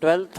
12th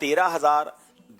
13,000,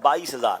22,000।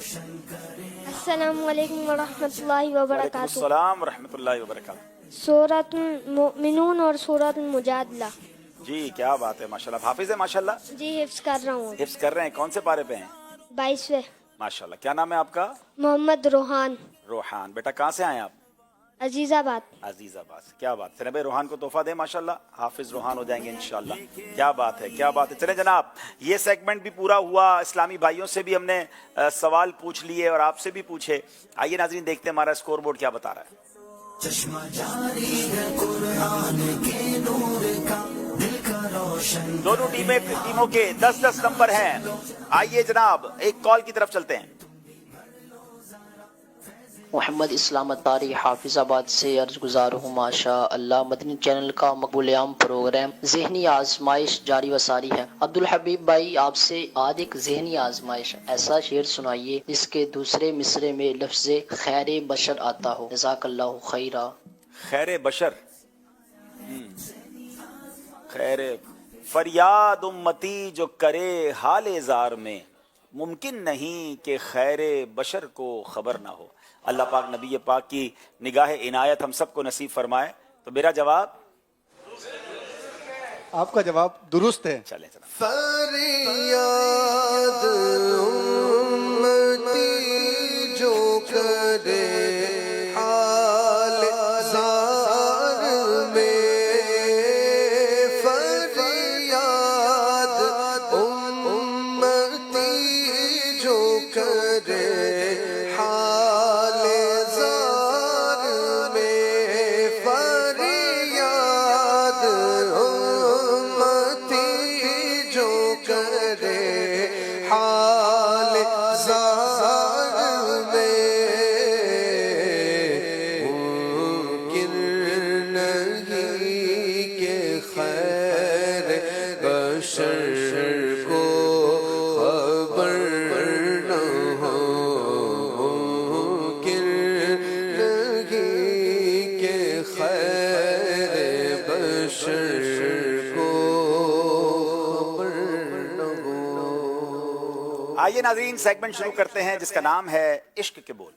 السلام علیکم ورحمۃ اللہ وعلیکم وبرکاتہ. السلام ورحمۃ اللہ وبرکاتہ. سورۃ المؤمنون اور سورۃ المجادلہ. جی کیا بات ہے، ماشاءاللہ. حافظ ہے ماشاءاللہ. جی حفظ کر رہا ہوں. حفظ کر رہے ہیں. کون سے پارے پہ ہیں؟ 22ویں. ماشاءاللہ. کیا نام ہے آپ کا؟ محمد روحان. روحان. بیٹا کہاں سے آئے آپ؟ عزیز آباد. عزیز آباد. کیا بات. چلے بھائی روحان کو تحفہ دیں ماشاءاللہ، حافظ روحان ہو جائیں گے انشاءاللہ. کیا بات ہے، کیا بات ہے. چلیں جناب، یہ سیگمنٹ بھی پورا ہوا. اسلامی بھائیوں سے بھی ہم نے سوال پوچھ لیے اور آپ سے بھی پوچھے. آئیے ناظرین دیکھتے ہیں ہمارا اسکور بورڈ کیا بتا رہا ہے. چشمہ جاری ہے قرآن کے نور کا، دل کا روشن. دونوں ٹیموں کے 10-10 نمبر ہیں. آئیے جناب ایک کال کی طرف چلتے ہیں. محمد اسلام اتاری حافظ آباد سے عرض گزار ہوں. ماشاء اللہ مدنی چینل کا مقبول عام پروگرام ذہنی آزمائش جاری و ساری ہے. عبدالحبیب بھائی آپ سے آج ایک ذہنی آزمائش، ایسا شعر سنائیے جس کے دوسرے مصرے میں لفظ خیر بشر آتا ہو. جزاک اللہ خیرہ. خیر بشر. خیر فریاد امتی جو کرے حال زار میں، ممکن نہیں کہ خیر بشر کو خبر نہ ہو. اللہ پاک نبی پاک کی نگاہ عنایت ہم سب کو نصیب فرمائے. تو میرا جواب، آپ کا جواب درست ہے. چلیں چلیں. فریاد امتی جو کرے حال زار میں، فریاد امتی جو کرے حال زار میں، فریاد امتی جو کرے حال زار میں، ممکن نہیں کہ خیر بشر کو خبر نہ ہو، ممکن نہیں کہ خیر بشر کو خبر نہ ہو. آئیے ناظرین سیگمنٹ شروع کرتے ہیں جس کا نام ہے عشق کے بول.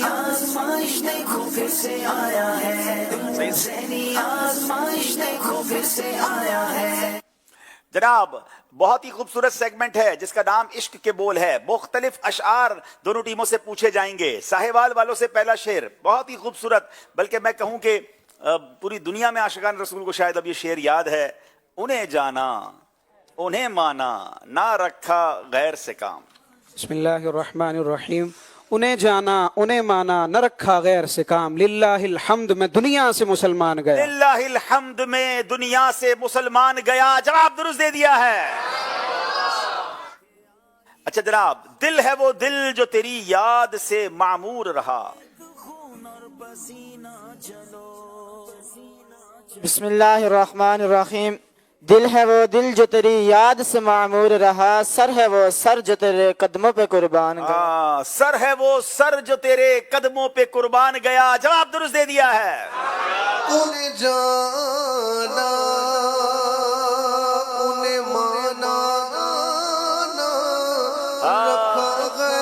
آزمائش دیکھو پھر سے آیا ہے، ذہنی آزمائش دیکھو پھر سے آیا ہے. جناب بہت ہی خوبصورت سیگمنٹ ہے جس کا نام عشق کے بول ہے. مختلف اشعار دونوں ٹیموں سے پوچھے جائیں گے. ساہیوال والوں سے پہلا شعر بہت ہی خوبصورت، بلکہ میں کہوں کہ پوری دنیا میں عاشقان رسول کو شاید اب یہ شعر یاد ہے. انہیں جانا انہیں مانا نہ رکھا غیر سے کام. بسم اللہ الرحمن الرحیم. انہیں جانا انہیں مانا نہ رکھا غیر سے کام، للہ الحمد میں دنیا سے مسلمان گیا. للہ الحمد میں دنیا سے مسلمان گیا. جواب درست دے دیا ہے. اچھا جناب، دل ہے وہ دل جو تیری یاد سے معمور رہا. بسم اللہ الرحمن الرحیم. دل ہے وہ دل جو تیری یاد سے معمور رہا، سر ہے وہ سر جو تیرے قدموں پہ قربان گیا. سر ہے وہ سر جو تیرے قدموں پہ قربان گیا. جواب درست دے دیا ہے. انہیں جانا انہیں مانا نہ رکھا غیر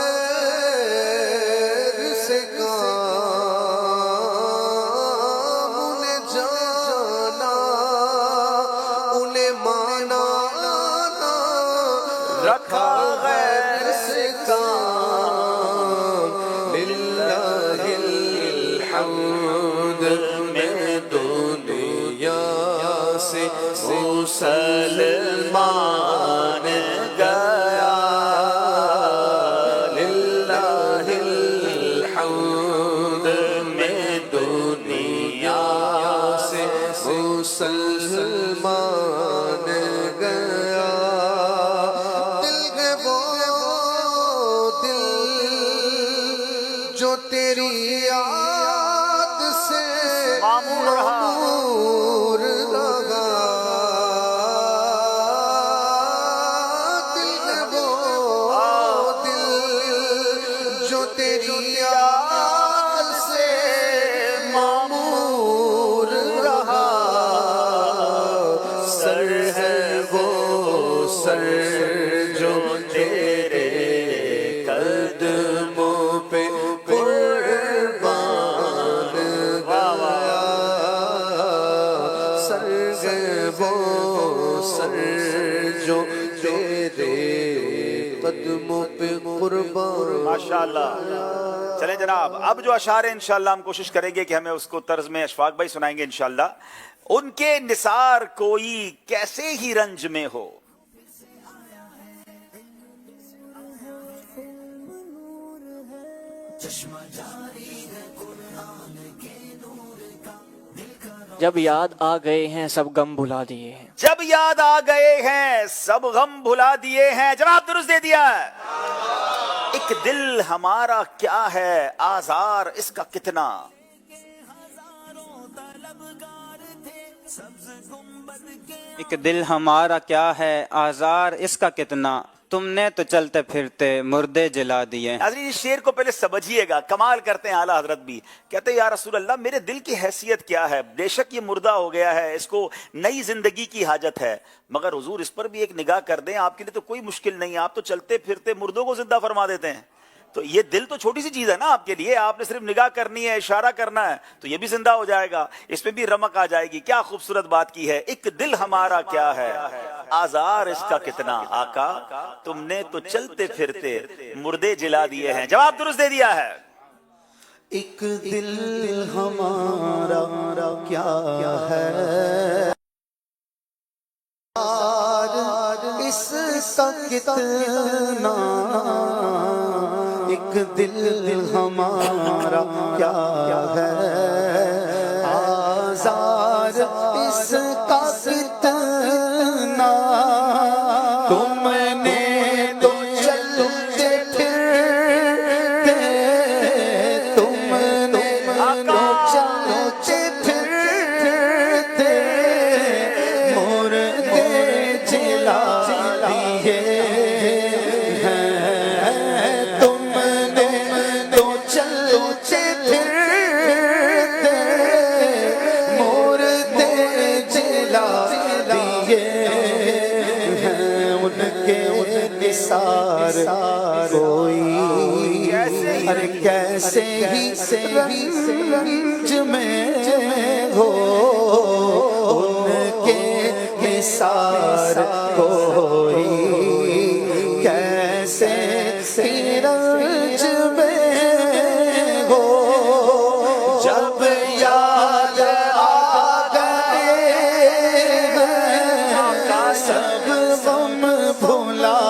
سے کام، انہیں جانا انہیں مانا نہ رکھا غیر سے کام، للہ الحمد میں دنیا سے مسلمان گیا، للہ الحمد میں دنیا سے مسلمان گیا. دل ہے وہ دل جو تیری یاد سے معمور رہا، دل ہے وہ دل جو تیری یاد سے معمور رہا، سر ہے وہ سر جو تیرے قدموں قدموں پہ قربان. ماشاءاللہ. چلیں جناب، اب جو اشعار ہیں انشاءاللہ ہم کوشش کریں گے کہ ہمیں اس کو طرز میں اشفاق بھائی سنائیں گے انشاءاللہ. ان کے نثار کوئی کیسے ہی رنج میں ہو، جب یاد آ گئے ہیں سب غم بھلا دیے ہیں. جب یاد آ گئے ہیں سب غم بھلا دیے ہیں. جواب درست دے دیا ہے. ایک دل ہمارا کیا ہے آزار اس کا کتنا، ایک دل ہمارا کیا ہے آزار اس کا کتنا، تم نے تو چلتے پھرتے مردے جلا دیے. ناظرین اس شعر کو پہلے سمجھیے گا، کمال کرتے ہیں اعلیٰ حضرت بھی. کہتے ہیں یا رسول اللہ میرے دل کی حیثیت کیا ہے، بے شک یہ مردہ ہو گیا ہے، اس کو نئی زندگی کی حاجت ہے، مگر حضور اس پر بھی ایک نگاہ کر دیں، آپ کے لیے تو کوئی مشکل نہیں، آپ تو چلتے پھرتے مردوں کو زندہ فرما دیتے ہیں. تو یہ دل تو چھوٹی سی چیز ہے نا آپ کے لیے، آپ نے صرف نگاہ کرنی ہے، اشارہ کرنا ہے تو یہ بھی زندہ ہو جائے گا، اس میں بھی رمق آ جائے گی. کیا خوبصورت بات کی ہے. ایک دل ہمارا کیا ہے آزار اس کا کتنا، آقا تم نے تو چلتے پھرتے مردے جلا دیے ہیں. جواب درست دے دیا ہے. ایک دل ہمارا کیا ہے اس کا کتنا، ایک دل ہمارا کیا ہے آزار اس کا کتنا، تم نے تو چلتے پھرتے، تم نے تو چلتے پھرتے مردے جلا دیے ہیں، تم نے تو چلتے پھرتے مردے جلا دیے ہیں. ان کے نثار کوئی ارے کیسے ہی رنج میں ہو، ان کے نثار کوئی کیسے ہی رنج میں ہو. جب یاد آ گئے ہیں سب غم بھلا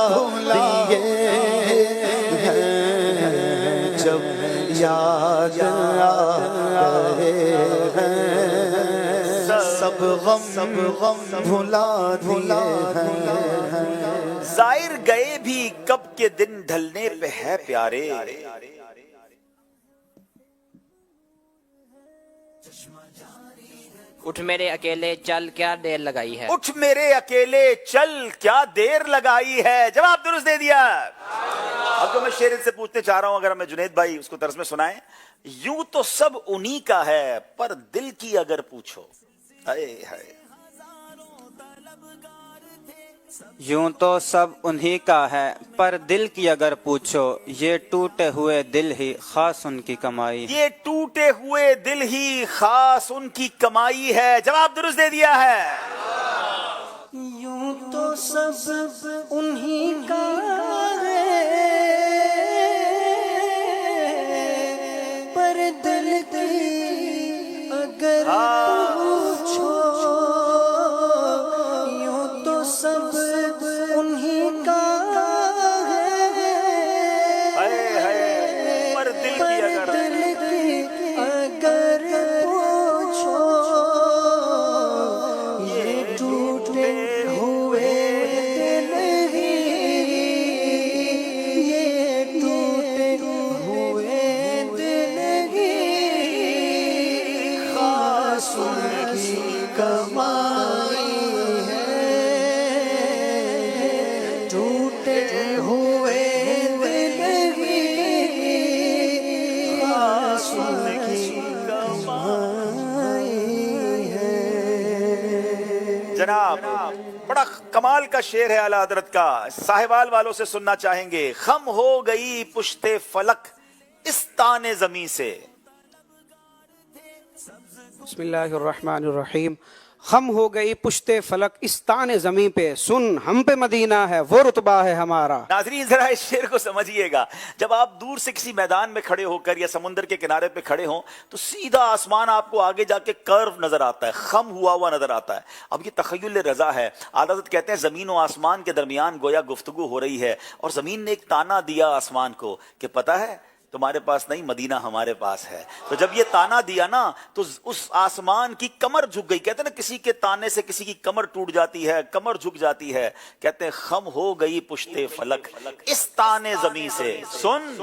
دیے ہیں، جب یاد آ گئے ہیں سب غم بھلا دیے ہیں. ظاہر گئے بھی کب کے دن ڈھلنے پہ ہے پیارے، اٹھ میرے اکیلے چل کیا دیر لگائی ہے. اٹھ میرے اکیلے چل کیا دیر لگائی ہے. جواب درست دے دیا. اب جو میں شعر سے پوچھنے چاہ رہا ہوں، اگر ہمیں جنید بھائی اس کو طرز میں سنائیں. یوں تو سب انہی کا ہے پر دل کی اگر پوچھو، ہائے ہائے. یوں تو سب انہی کا ہے پر دل کی اگر پوچھو، یہ ٹوٹے ہوئے دل ہی خاص ان کی کمائی. یہ ٹوٹے ہوئے دل ہی خاص ان کی کمائی ہے. جواب درست دے دیا ہے. یوں تو سب انہی کا ہے پر دل کی اگر پوچھو، یوں تو سب انہی کا ہے پر دل کی اگر پوچھو، یہ ٹوٹے ہوئے دل ہی، یہ ٹوٹے ہوئے دل ہی خاص ان کی کمائی ہے، ٹوٹے ہوئے دل ہی خاص ان کی کمائی ہے. جناب بڑا کمال کا شعر ہے اعلیٰ حضرت کا، ساہیوال والوں سے سننا چاہیں گے. خم ہو گئی پشتے فلک اس تانے زمیں سے. بسم اللہ الرحمن الرحیم. خم ہو گئی پشتے فلک اس تان زمین پہ سن ہم پہ مدینہ ہے وہ رتبہ ہے ہمارا. ناظرین ذرا اس شعر کو سمجھیے گا. جب آپ دور سے کسی میدان میں کھڑے ہو کر یا سمندر کے کنارے پہ کھڑے ہوں تو سیدھا آسمان آپ کو آگے جا کے کرو نظر آتا ہے, خم ہوا نظر آتا ہے. اب یہ تخیل رضا ہے. حضرت کہتے ہیں زمین و آسمان کے درمیان گویا گفتگو ہو رہی ہے اور زمین نے ایک تانا دیا آسمان کو کہ پتہ ہے تمہارے پاس نہیں, مدینہ ہمارے پاس ہے. تو جب یہ تانا دیا نا تو اس آسمان کی کمر جھک گئی. کہتے ہیں نا کسی کے تانے سے کسی کی کمر ٹوٹ جاتی ہے, کمر جھک جاتی ہے. کہتے ہیں خم ہو گئی پشتے فلک اس تانے زمین سے سن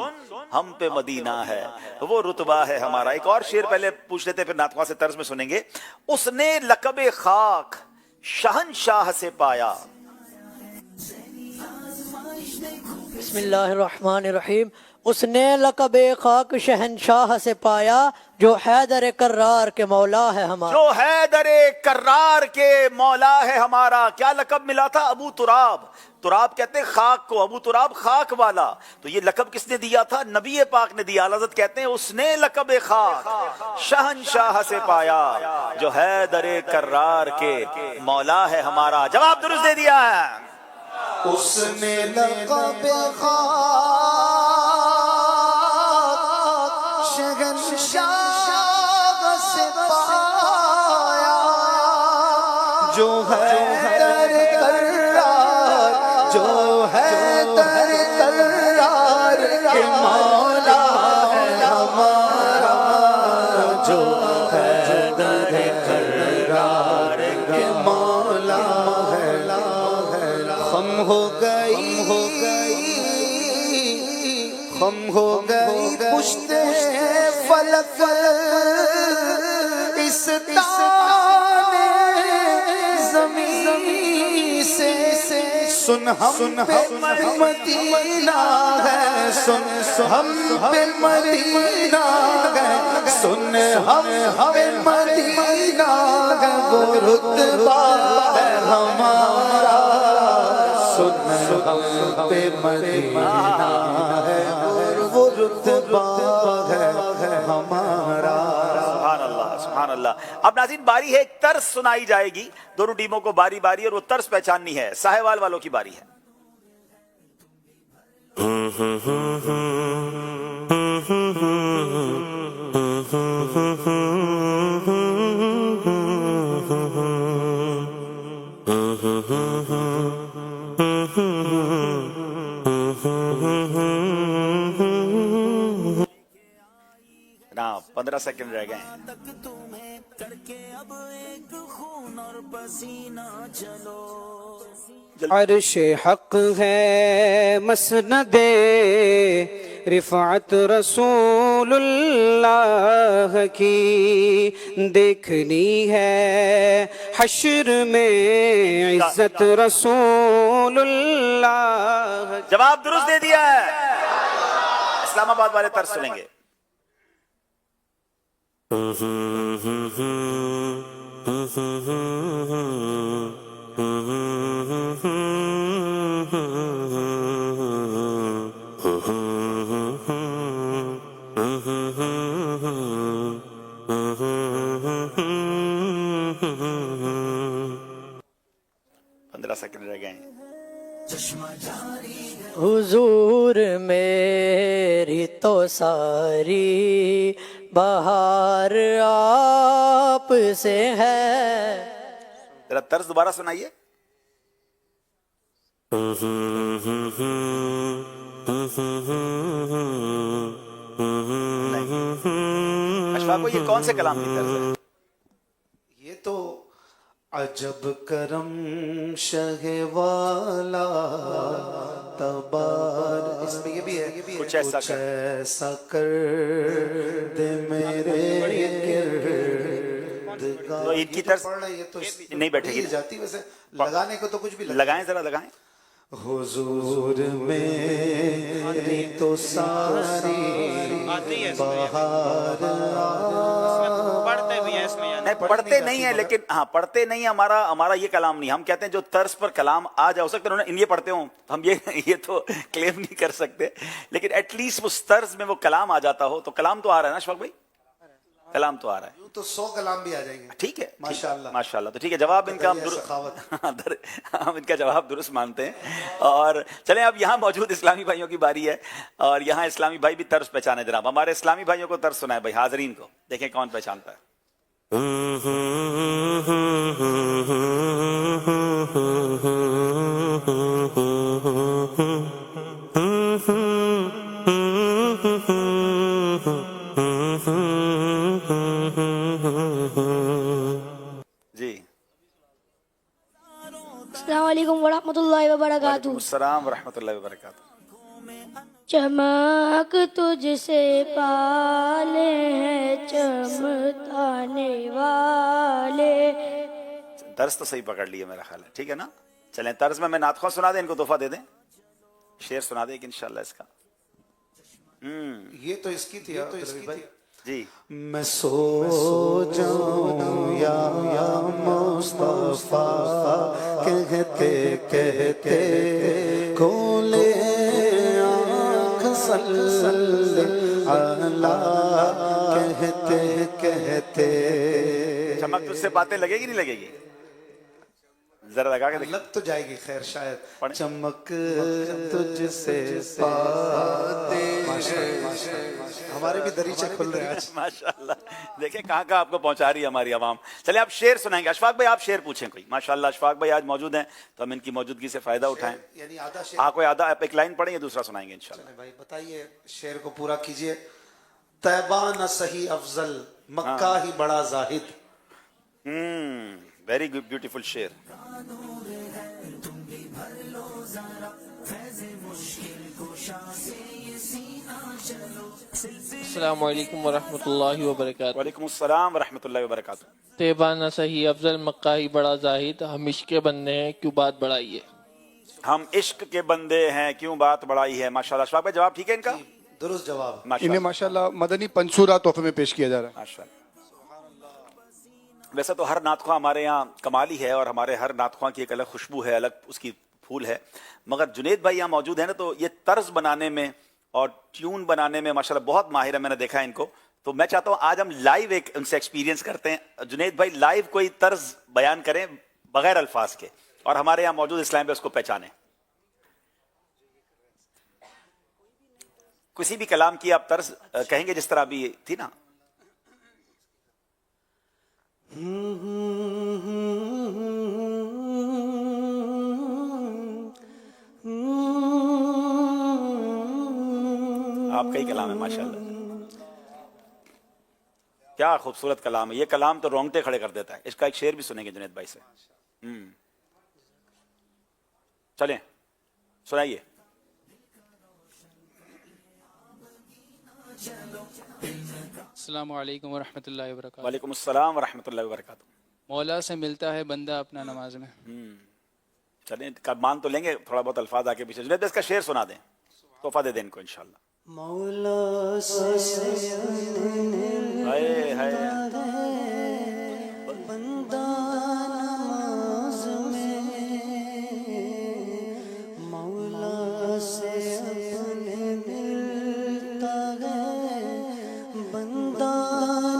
ہم پہ مدینہ ہے وہ رتبہ ہے ہمارا. ایک اور شعر پہلے پوچھ لیتے پھر نعت خواہ سے طرز میں سنیں گے. اس نے لقب خاک شہنشاہ سے پایا. بسم اللہ الرحمن الرحیم. اس نے لقب خاک شہنشاہ سے پایا جو حیدر کرار کے مولا ہے ہمارا. جو حیدر کرار کے مولا ہے ہمارا. کیا لقب ملا تھا؟ ابو تراب. تراب کہتے ہیں خاک کو, ابو تراب خاک والا. تو یہ لقب کس نے دیا تھا؟ نبی پاک نے دیا. حضرت کہتے ہیں اس نے لقب خاک شہنشاہ سے پایا جو حیدر کرار کے مولا ہے ہمارا. جواب درست دے دیا ہے. اس نے لقب خاک شہنشاہ سے پایا جو حیدر کرار, جو حیدر کرار کے مولا ہے ہمارا, جو حیدر کرار کے مولا ہے. خم ہو گئی پشتے فلک اس تانے زمین سے سن ہم پہ مدینہ ہے, سن ہم پہ مدینہ ہے, سن ہم پہ مدینہ ہے وہ رتبہ ہے ہمارا, سن ہم پہ مدینہ ہے وہ رتبہ ہے ہمارا. سبحان اللہ سبحان اللہ. اب ناظرین باری ہے ایک طرز سنائی جائے گی. دونوں ٹیموں کو باری باری اور وہ طرز پہچاننی ہے. ساہیوال والوں کی باری ہے. نا 15 سیکنڈ رہ گئے ہیں. عرش حق ہے مسند رفعت رسول اللہ کی, دیکھنی ہے حشر میں عزت رسول اللہ. جواب درست دے دیا ہے. اسلام آباد والے طرز سنیں گے. سیکنڈ رہ گئے ہیں. حضور میری تو ساری بہار آپ سے ہے. ذرا طرز دوبارہ سنائیے. اشفاق کو یہ کون سے کلام کی طرز ہے؟ یہ تو عجب کرم شہ والا تبار, اس میں یہ بھی ہے کچھ ایسا کر دے میرے تو ان کی طرز نہیں بیٹھے گی جاتی. ویسے لگانے کو تو کچھ بھی لگائیں, ذرا لگائیں. حضور میری تو ساری بہار پڑھتے نہیں ہیں, لیکن ہاں پڑھتے نہیں, ہمارا یہ کلام نہیں. ہم کہتے ہیں جو طرز پر کلام آ جائے, ہو سکتا ہے یہ پڑھتے ہوں, ہم یہ تو کلیم نہیں کر سکتے, لیکن ایٹ لیسٹ اس طرز میں وہ کلام آ جاتا ہو. تو کلام تو آ رہا ہے نا اشفاق بھائی, کلام تو آ رہا ہے. تو 100 کلام بھی آ جائیں گے. ٹھیک ہے ماشاءاللہ. ماشاءاللہ. تو ٹھیک ہے جواب ان کا ہم ان کا جواب درست مانتے ہیں. اور چلیں اب یہاں موجود اسلامی بھائیوں کی باری ہے اور یہاں اسلامی بھائی بھی طرز پہچانے. جناب ہمارے اسلامی بھائیوں کو طرز سنائے بھائی, حاضرین کو دیکھیں کون پہچانتا ہے. جی السلام علیکم ورحمۃ اللہ وبرکاتہ. السلام ورحمۃ اللہ وبرکاتہ. چمک تجھ سے پالے ہیں چمکانے والے. طرز تو صحیح پکڑ لیے میرا خیال ہے. ٹھیک ہے نا, چلیں طرز میں نعت خواہ سنا دیں, ان کو تحفہ دے دیں, شعر سنا دیں کہ انشاءاللہ اس کا. یہ تو اس کی تھی بھائی. جی میں سو جاؤں یا مصطفیٰ کہتے کہتے کھولے آنکھ صلی اللہ کہتے کہتے. چمک تجھ سے باتیں لگے گی نہیں لگے گی؟ ذرا لگا کے لگ تو جائے گی. خیر شاید چمک تجھ سے باتیں. ہمارے بھی دریچے کھل رہے ہیں ماشاءاللہ. دیکھیں کہاں کہاں آپ کو پہنچا رہی ہے ہماری عوام. چلے آپ شعر سنائیں گے. اشفاق بھائی آپ شعر پوچھیں کوئی. ماشاءاللہ اشفاق بھائی آج موجود ہیں تو ہم ان کی موجودگی سے فائدہ اٹھائیں. یعنی آدھا آپ کوئی آدھا ایک لائن پڑھیں یا دوسرا سنائیں گے انشاءاللہ. بھائی بتائیے شعر کو پورا کیجئے. طیبہ نہ صحیح افضل مکہ ہی بڑا زاہد. ویری بیوٹیفل شعر. السلام علیکم ورحمۃ اللہ وبرکاتہ. وعلیکم السلام ورحمۃ اللہ وبرکاتہ. طیبہ نہ صحیح افضل مکہ ہی بڑا زاہد. ہم عشق کے بندے ہیں کیوں بات بڑھائی ہے. ہم عشق کے بندے ہیں کیوں بات بڑھائی ہے. ماشاءاللہ. اشفاق بھائی جواب ٹھیک ہے ان کا؟ درست جواب. انہیں ماشاءاللہ مدنی پنصورہ تحفے میں پیش کیا جا رہا ہے. ماشاءاللہ. ویسے تو ہر نعت خواہ ہمارے یہاں کمالی ہے اور ہمارے ہر نعت خواہ کی ایک الگ خوشبو ہے, الگ اس کی پھول ہے. مگر جنید بھائی یہاں موجود ہیں نا, تو یہ طرز بنانے میں اور ٹیون بنانے میں ماشاءاللہ بہت ماہر ہے. میں نے دیکھا ہے ان کو, تو میں چاہتا ہوں آج ہم لائیو ایک ان سے ایکسپیرینس کرتے ہیں. جنید بھائی لائیو کوئی طرز بیان کریں بغیر الفاظ کے, اور ہمارے یہاں موجود اسلام پہ اس کو پہچانیں. کسی بھی کلام کی آپ طرز کہیں گے جس طرح ابھی تھی نا. آپ کا ہی کلام ہے ماشاءاللہ. کیا خوبصورت کلام ہے یہ. کلام تو رونگٹے کھڑے کر دیتا ہے. اس کا ایک شعر بھی سنیں گے جنید بھائی سے. چلیں سنائیے. السلام علیکم ورحمۃ اللہ وبرکاتہ. وعلیکم السلام ورحمۃ اللہ وبرکاتہ. مولا سے ملتا ہے بندہ اپنا نماز میں. چلیں مان تو لیں گے تھوڑا بہت الفاظ آگے پیچھے. جنید اس کا شعر سنا دیں, تحفہ دے دیں ان کو انشاءاللہ. مولا سے ہائے ہائے بندہ نماز میں. مولا سے اپنے ملتا ہے بندہ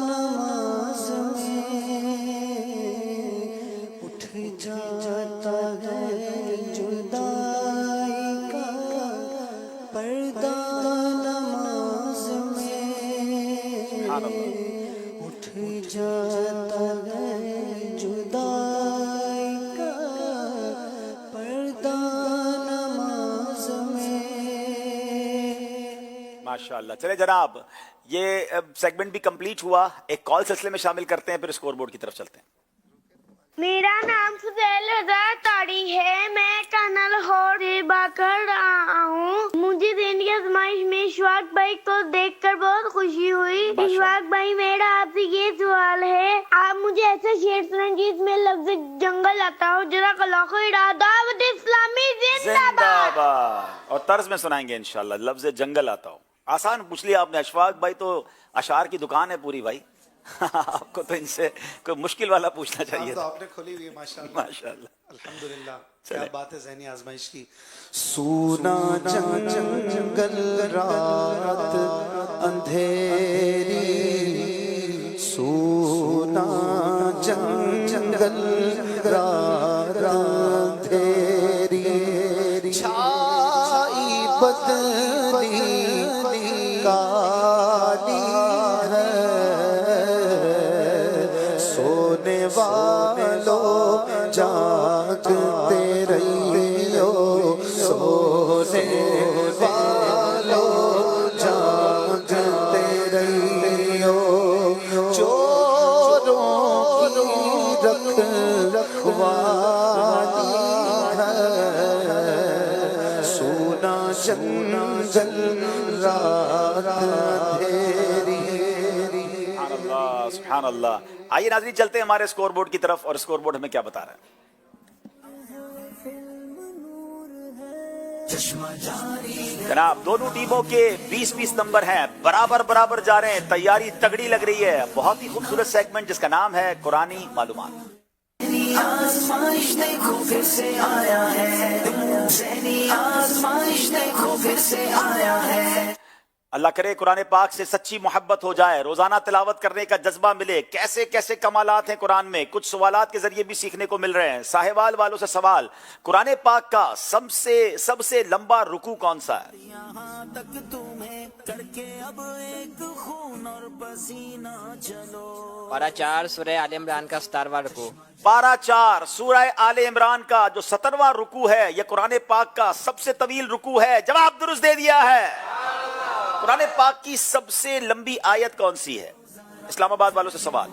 نماز میں. اٹھ جاتا ہے جدائی کا پردہ نماز میں. اٹھ جاتا ہے جدائی کا پردہ نماز میں. ماشاءاللہ. چلے جناب یہ سیگمنٹ بھی کمپلیٹ ہوا. ایک کال سلسلے میں شامل کرتے ہیں, پھر اسکور بورڈ کی طرف چلتے ہیں. میرا نام فضیل رضا تاری ہے. میں کنل ہور سے بات کر رہا ہوں. مجھے ذہنی آزمائش میں اشفاق بھائی کو دیکھ کر بہت خوشی ہوئی. اشفاق بھائی میرا آپ سے یہ سوال ہے, آپ مجھے ایسا شعر سنائیں جس میں لفظ جنگل آتا ہو. جزاک اللہ خیر. دعوت اسلامی زندہ باد. اور طرز میں سنائیں گے انشاءاللہ لفظ جنگل آتا ہو. آسان پوچھ لیا آپ نے. اشفاق بھائی تو اشعار کی دکان ہے پوری بھائی. آپ کو تو ان سے کوئی مشکل والا پوچھنا چاہیے. آپ نے کھولی ہوئی ہے ماشاءاللہ. ماشاءاللہ. الحمدللہ. کیا بات ہے ذہنی آزمائش کی. سونا جنگل رات اندھیری سونا جنگل اندھیری چھائی بدلی کالی ہے سونے والوں جاگتے رہیو سونے والوں جاگتے رہیو چوروں کی رکھوالی ہے سونا جنگل رات اندھیری. سبحان اللہ. آئیے ناظرین چلتے ہیں ہمارے اسکور بورڈ کی طرف اور اسکور بورڈ ہمیں کیا بتا رہا ہے. جناب دونوں ٹیموں کے 20-20 نمبر ہیں, برابر جا رہے ہیں, تیاری تگڑی لگ رہی ہے. بہت ہی خوبصورت سیگمنٹ جس کا نام ہے قرآنی معلومات. آزمائش دیکھو پھر سے آیا ہے, ذہنی آزمائش دیکھو پھر سے آیا ہے. اللہ کرے قرآن پاک سے سچی محبت ہو جائے, روزانہ تلاوت کرنے کا جذبہ ملے. کیسے کیسے کمالات ہیں قرآن میں, کچھ سوالات کے ذریعے بھی سیکھنے کو مل رہے ہیں. ساہیوال والوں سے سوال, قرآن پاک کا سب سے لمبا رکوع کون سا ہے؟ یہاں تک تمہیں کر کے اب ایک خون اور پسینہ چلو. پارہ 4 سورہ آل عمران کا 17واں رکوع. پارہ 4 سورہ آل عمران کا جو 17واں رکوع ہے, یہ قرآن پاک کا سب سے طویل رکوع ہے. جواب درست دے دیا ہے. قرآن پاک کی سب سے لمبی آیت کون سی ہے؟ اسلام آباد والوں سے سوال.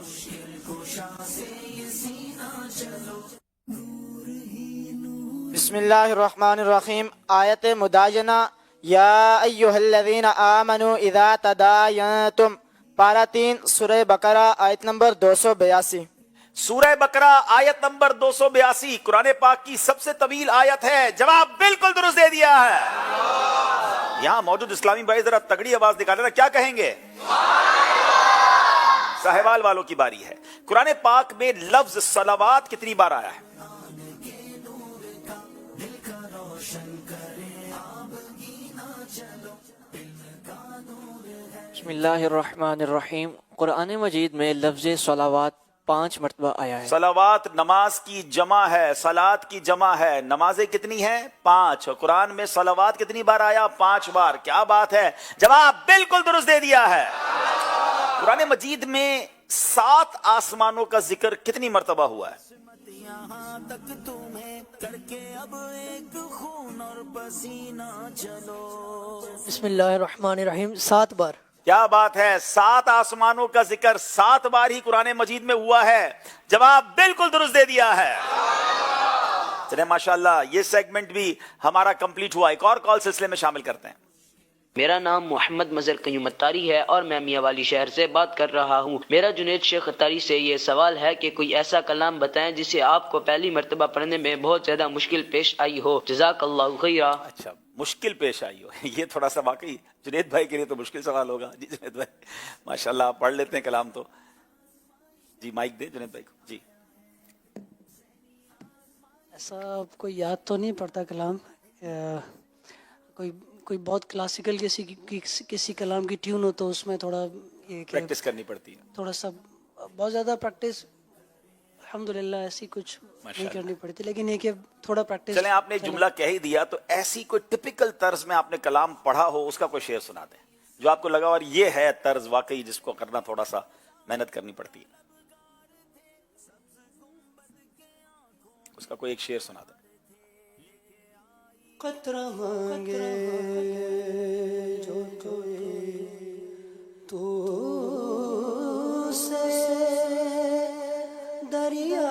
بسم اللہ الرحمن الرحیم. آیت مداینہ یا ایہا الذین آمنوا اذا تداینتم, پارہ 3 سورہ بقرہ آیت نمبر 282. سورہ بقرہ آیت نمبر 282 قرآن پاک کی سب سے طویل آیت ہے. جواب بالکل درست دے دیا ہے. یہاں موجود اسلامی بھائی ذرا تگڑی آواز نکالے نا, کیا کہیں گے؟ ساہیوال والوں کی باری ہے. قرآن پاک میں لفظ صلوات کتنی بار آیا ہے؟ بسم اللہ الرحمن الرحیم. قرآن مجید میں لفظ صلوات 5 مرتبہ آیا ہے. صلوات نماز کی جمع ہے, صلات کی جمع ہے. نمازیں کتنی ہیں؟ 5. قرآن میں صلوات کتنی بار آیا؟ 5 بار. کیا بات ہے, جواب بالکل درست دے دیا ہے. قرآن مجید میں 7 آسمانوں کا ذکر کتنی مرتبہ ہوا ہے؟ یہاں تک تمہیں کر کے اب ایک خون اور پسینہ چلو. بسم اللہ الرحمن الرحیم. 7 بار. کیا بات ہے, 7 آسمانوں کا ذکر 7 بار ہی قرآن مجید میں ہوا ہے. جواب بالکل درست دے دیا ہے. چلیں ماشاءاللہ یہ سیگمنٹ بھی ہمارا کمپلیٹ ہوا. ایک اور کال سلسلے میں شامل کرتے ہیں. میرا نام محمد مظہر قیوم اتاری ہے اور میں میاں والی شہر سے بات کر رہا ہوں. میرا جنید شیخ اتاری سے یہ سوال ہے کہ کوئی ایسا کلام بتائیں جسے آپ کو پہلی مرتبہ پڑھنے میں بہت زیادہ مشکل پیش آئی ہو. جزاک اللہ خیرا. اچھا, مشکل پیش آئی ہو, یہ تھوڑا سا واقعی جنید بھائی کے لیے تو مشکل سوال ہوگا. جی جنید بھائی ماشاءاللہ آپ پڑھ لیتے ہیں کلام تو. جی مائک دے جنید بھائی کو. جی ایسا کوئی یاد تو نہیں پڑتا کلام, کوئی بہت کلاسیکل کسی کلام کی ٹیون ہو تو اس میں تھوڑا یہ کہ پریکٹس کرنی پڑتی ہے. تھوڑا سا بہت زیادہ پریکٹس الحمدللہ ایسی کچھ نہیں کرنی پڑتی, لیکن یہ کہ تھوڑا پریکٹس. چلیں آپ نے جملہ کہہ ہی دیا تو ایسی کوئی ٹپیکل طرز میں آپ نے کلام پڑھا ہو اس کا کوئی شعر سنا دیں جو آپ کو لگا اور یہ ہے طرز واقعی جس کو کرنا تھوڑا سا محنت کرنی پڑتی ہے. اس کا کوئی ایک شعر سنا دیں. قطرہ مانگے جو کوئی تو سے دریا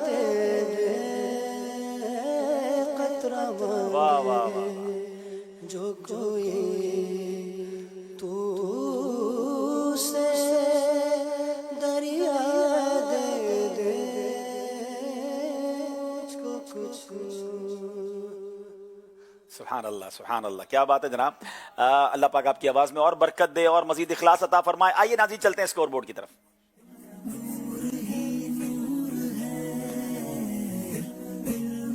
دے دے. قطرہ مانگے جو کوئی تو سے دریا دے دے. مجھ کو کچھ سبحان اللہ سبحان اللہ, کیا بات ہے جناب. اللہ پاک آپ کی آواز میں اور برکت دے اور مزید اخلاص عطا فرمائے. آئیے ناظرین چلتے ہیں اسکور بورڈ کی طرف.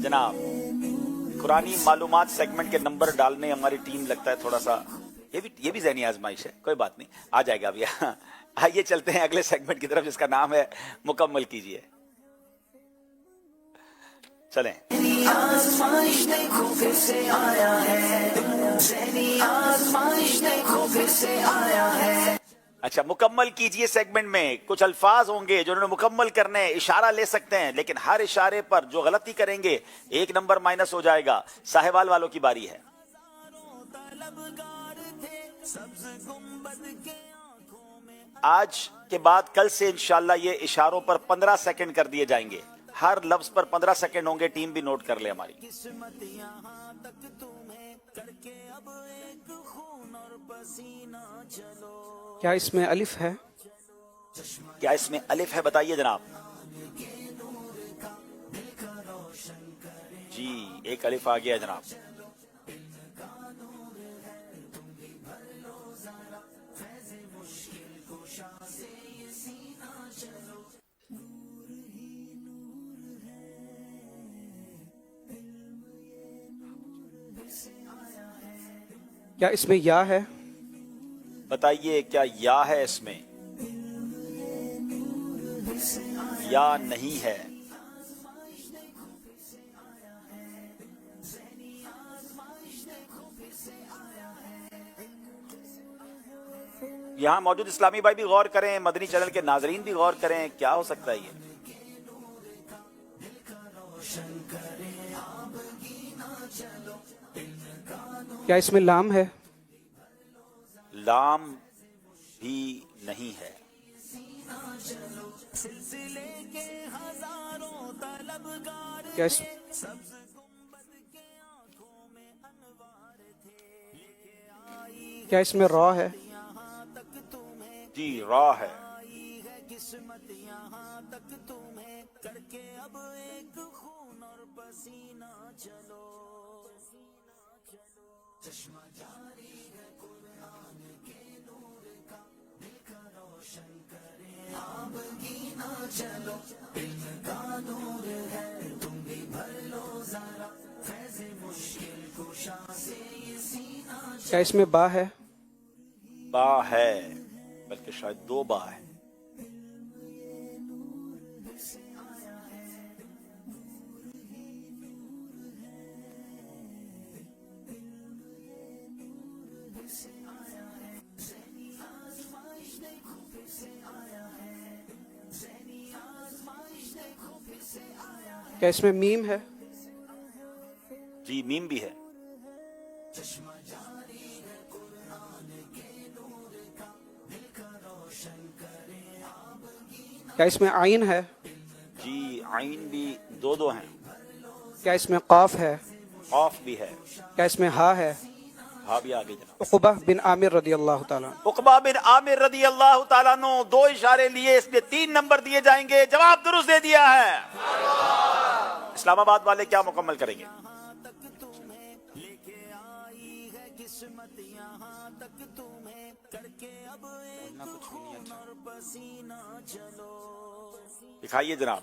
جناب قرآنی معلومات سیگمنٹ کے نمبر ڈالنے ہماری ٹیم لگتا ہے تھوڑا سا یہ بھی ذہنی آزمائش ہے. کوئی بات نہیں, آ جائے گا ابھی. آئیے چلتے ہیں اگلے سیگمنٹ کی طرف جس کا نام ہے مکمل کیجئے. چلیں. آزمائش دیکھو پھر سے آیا ہے, ذہنی آزمائش دیکھو پھر سے آیا ہے. اچھا, مکمل کیجئے سیگمنٹ میں کچھ الفاظ ہوں گے جو انہوں نے مکمل کرنے, اشارہ لے سکتے ہیں, لیکن ہر اشارے پر جو غلطی کریں گے 1 نمبر مائنس ہو جائے گا. ساہیوال والوں کی باری ہے. آج کے بعد کل سے انشاءاللہ یہ اشاروں پر 15 سیکنڈ کر دیے جائیں گے. ہر لفظ پر 15 سیکنڈ ہوں گے. ٹیم بھی نوٹ کر لے ہماری. کیا اس میں الف ہے؟ کیا اس میں الف ہے؟ بتائیے جناب. جی, ایک الف آ گیا جناب. کیا اس میں یا ہے؟ بتائیے کیا یا ہے اس میں؟ یا نہیں ہے. یہاں موجود اسلامی بھائی بھی غور کریں, مدنی چینل کے ناظرین بھی غور کریں, کیا ہو سکتا ہے یہ؟ کیا اس میں لام ہے؟ لام بھی نہیں ہے. کیا اس کیا اس میں را ہے؟ جی, را ہے. کیا اس میں با ہے؟ با ہے, بلکہ شاید 2 با ہے. کیا اس میں میم ہے؟ جی, میم بھی ہے. کیا اس میں عین ہے؟ جی, عین بھی 2 ہیں. کیا اس میں قاف ہے؟ قاف بھی ہے. کیا اس میں ہا ہے؟ ہا بھی آگے جناب. عقبہ بن عامر رضی اللہ تعالیٰ. عقبہ بن عامر رضی اللہ تعالیٰ عنہ, 2 اشارے لیے, اس میں 3 نمبر دیے جائیں گے. جواب درست دے دیا ہے. اسلام آباد والے کیا مکمل کریں گے؟ دکھائیے جناب.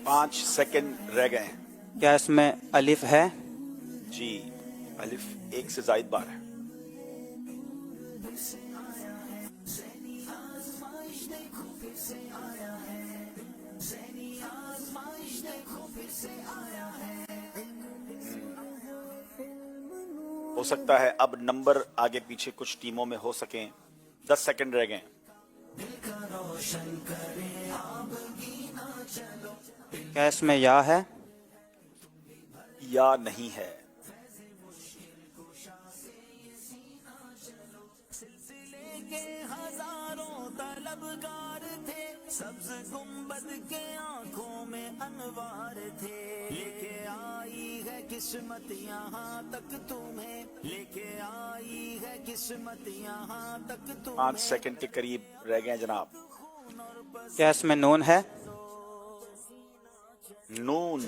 پانچ سیکنڈ رہ گئے ہیں. کیا اس میں الف ہے؟ جی, الف 1 سے زائد بار ہے. ہو سکتا ہے اب نمبر آگے پیچھے کچھ ٹیموں میں ہو سکیں. 10 سیکنڈ رہ گئے. کیا اس میں یا ہے؟ یا نہیں ہے. سبز گنبد کے آنکھوں میں انوار تھے, لے کے آئی ہے قسمت یہاں تک تمہیں, لے کے آئی ہے قسمت یہاں تک تمہیں. 5 سیکنڈ کے قریب رہ گئے جناب. کیا اس میں نون ہے؟ نون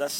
10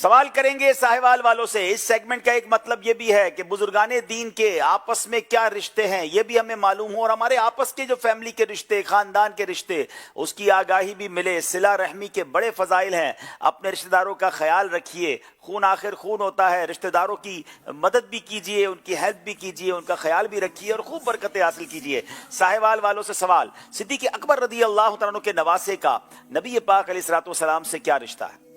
سوال کریں گے ساہیوال والوں سے. اس سیگمنٹ کا ایک مطلب یہ بھی ہے کہ بزرگان دین کے آپس میں کیا رشتے ہیں یہ بھی ہمیں معلوم ہو, اور ہمارے آپس کے جو فیملی کے رشتے, خاندان کے رشتے, اس کی آگاہی بھی ملے. صلہ رحمی کے بڑے فضائل ہیں. اپنے رشتہ داروں کا خیال رکھیے. خون آخر خون ہوتا ہے. رشتہ داروں کی مدد بھی کیجیے, ان کی ہیلپ بھی کیجیے, ان کا خیال بھی رکھیے اور خوب برکتیں حاصل کیجیے. ساہیوال والوں سے سوال. صدیق اکبر رضی اللہ تعالیٰ عنہ کے نواسے کا نبی پاک علیہ الصلوۃ والسلام سے کیا رشتہ ہے؟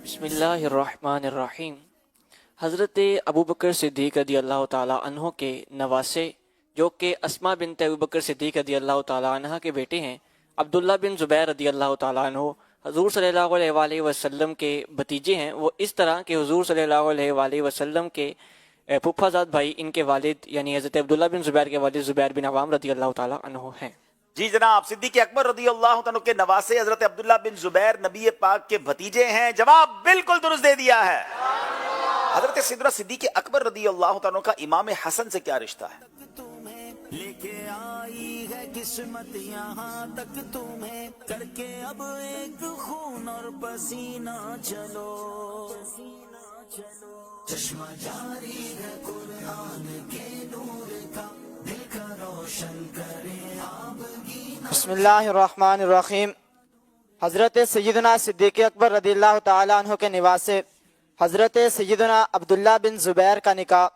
بسم اللہ الرحمن الرحیم. حضرت ابو بکر صدیق رضی اللہ تعالیٰ عنہ کے نواسے جو کہ اسما بنت ابو بکر صدیق رضی اللہ تعالیٰ عنہ کے بیٹے ہیں, عبداللہ بن زبیر رضی اللہ تعالیٰ عنہ حضور صلی اللہ علیہ وآلہ وسلم کے بھتیجے ہیں. وہ اس طرح کہ حضور صلی اللہ علیہ وآلہ وسلم کے پھپھا زاد بھائی ان کے والد یعنی حضرت عبداللہ بن زبیر کے والد زبیر بن عوام رضی اللہ تعالیٰ عنہ ہیں. جی جناب, صدیق اکبر رضی اللہ عنہ کے نواسے حضرت عبداللہ بن زبیر نبی پاک کے بھتیجے ہیں. جواب بالکل درست دے دیا ہے. حضرت سیدنا صدیق اکبر رضی اللہ عنہ کا امام حسن سے کیا رشتہ ہے؟ لے کے آئی ہے قسمت یہاں تک تمہیں, کر کے اب ایک خون اور پسینہ چلو, چشمہ جاری ہے قرآن کے نور کا, دل کا روشن کرے آبگی. بسم اللہ الرحمن الرحیم. حضرت سیدنا صدیق اکبر رضی اللہ تعالیٰ عنہ کے نواسے حضرت سیدنا عبداللہ بن زبیر کا نکاح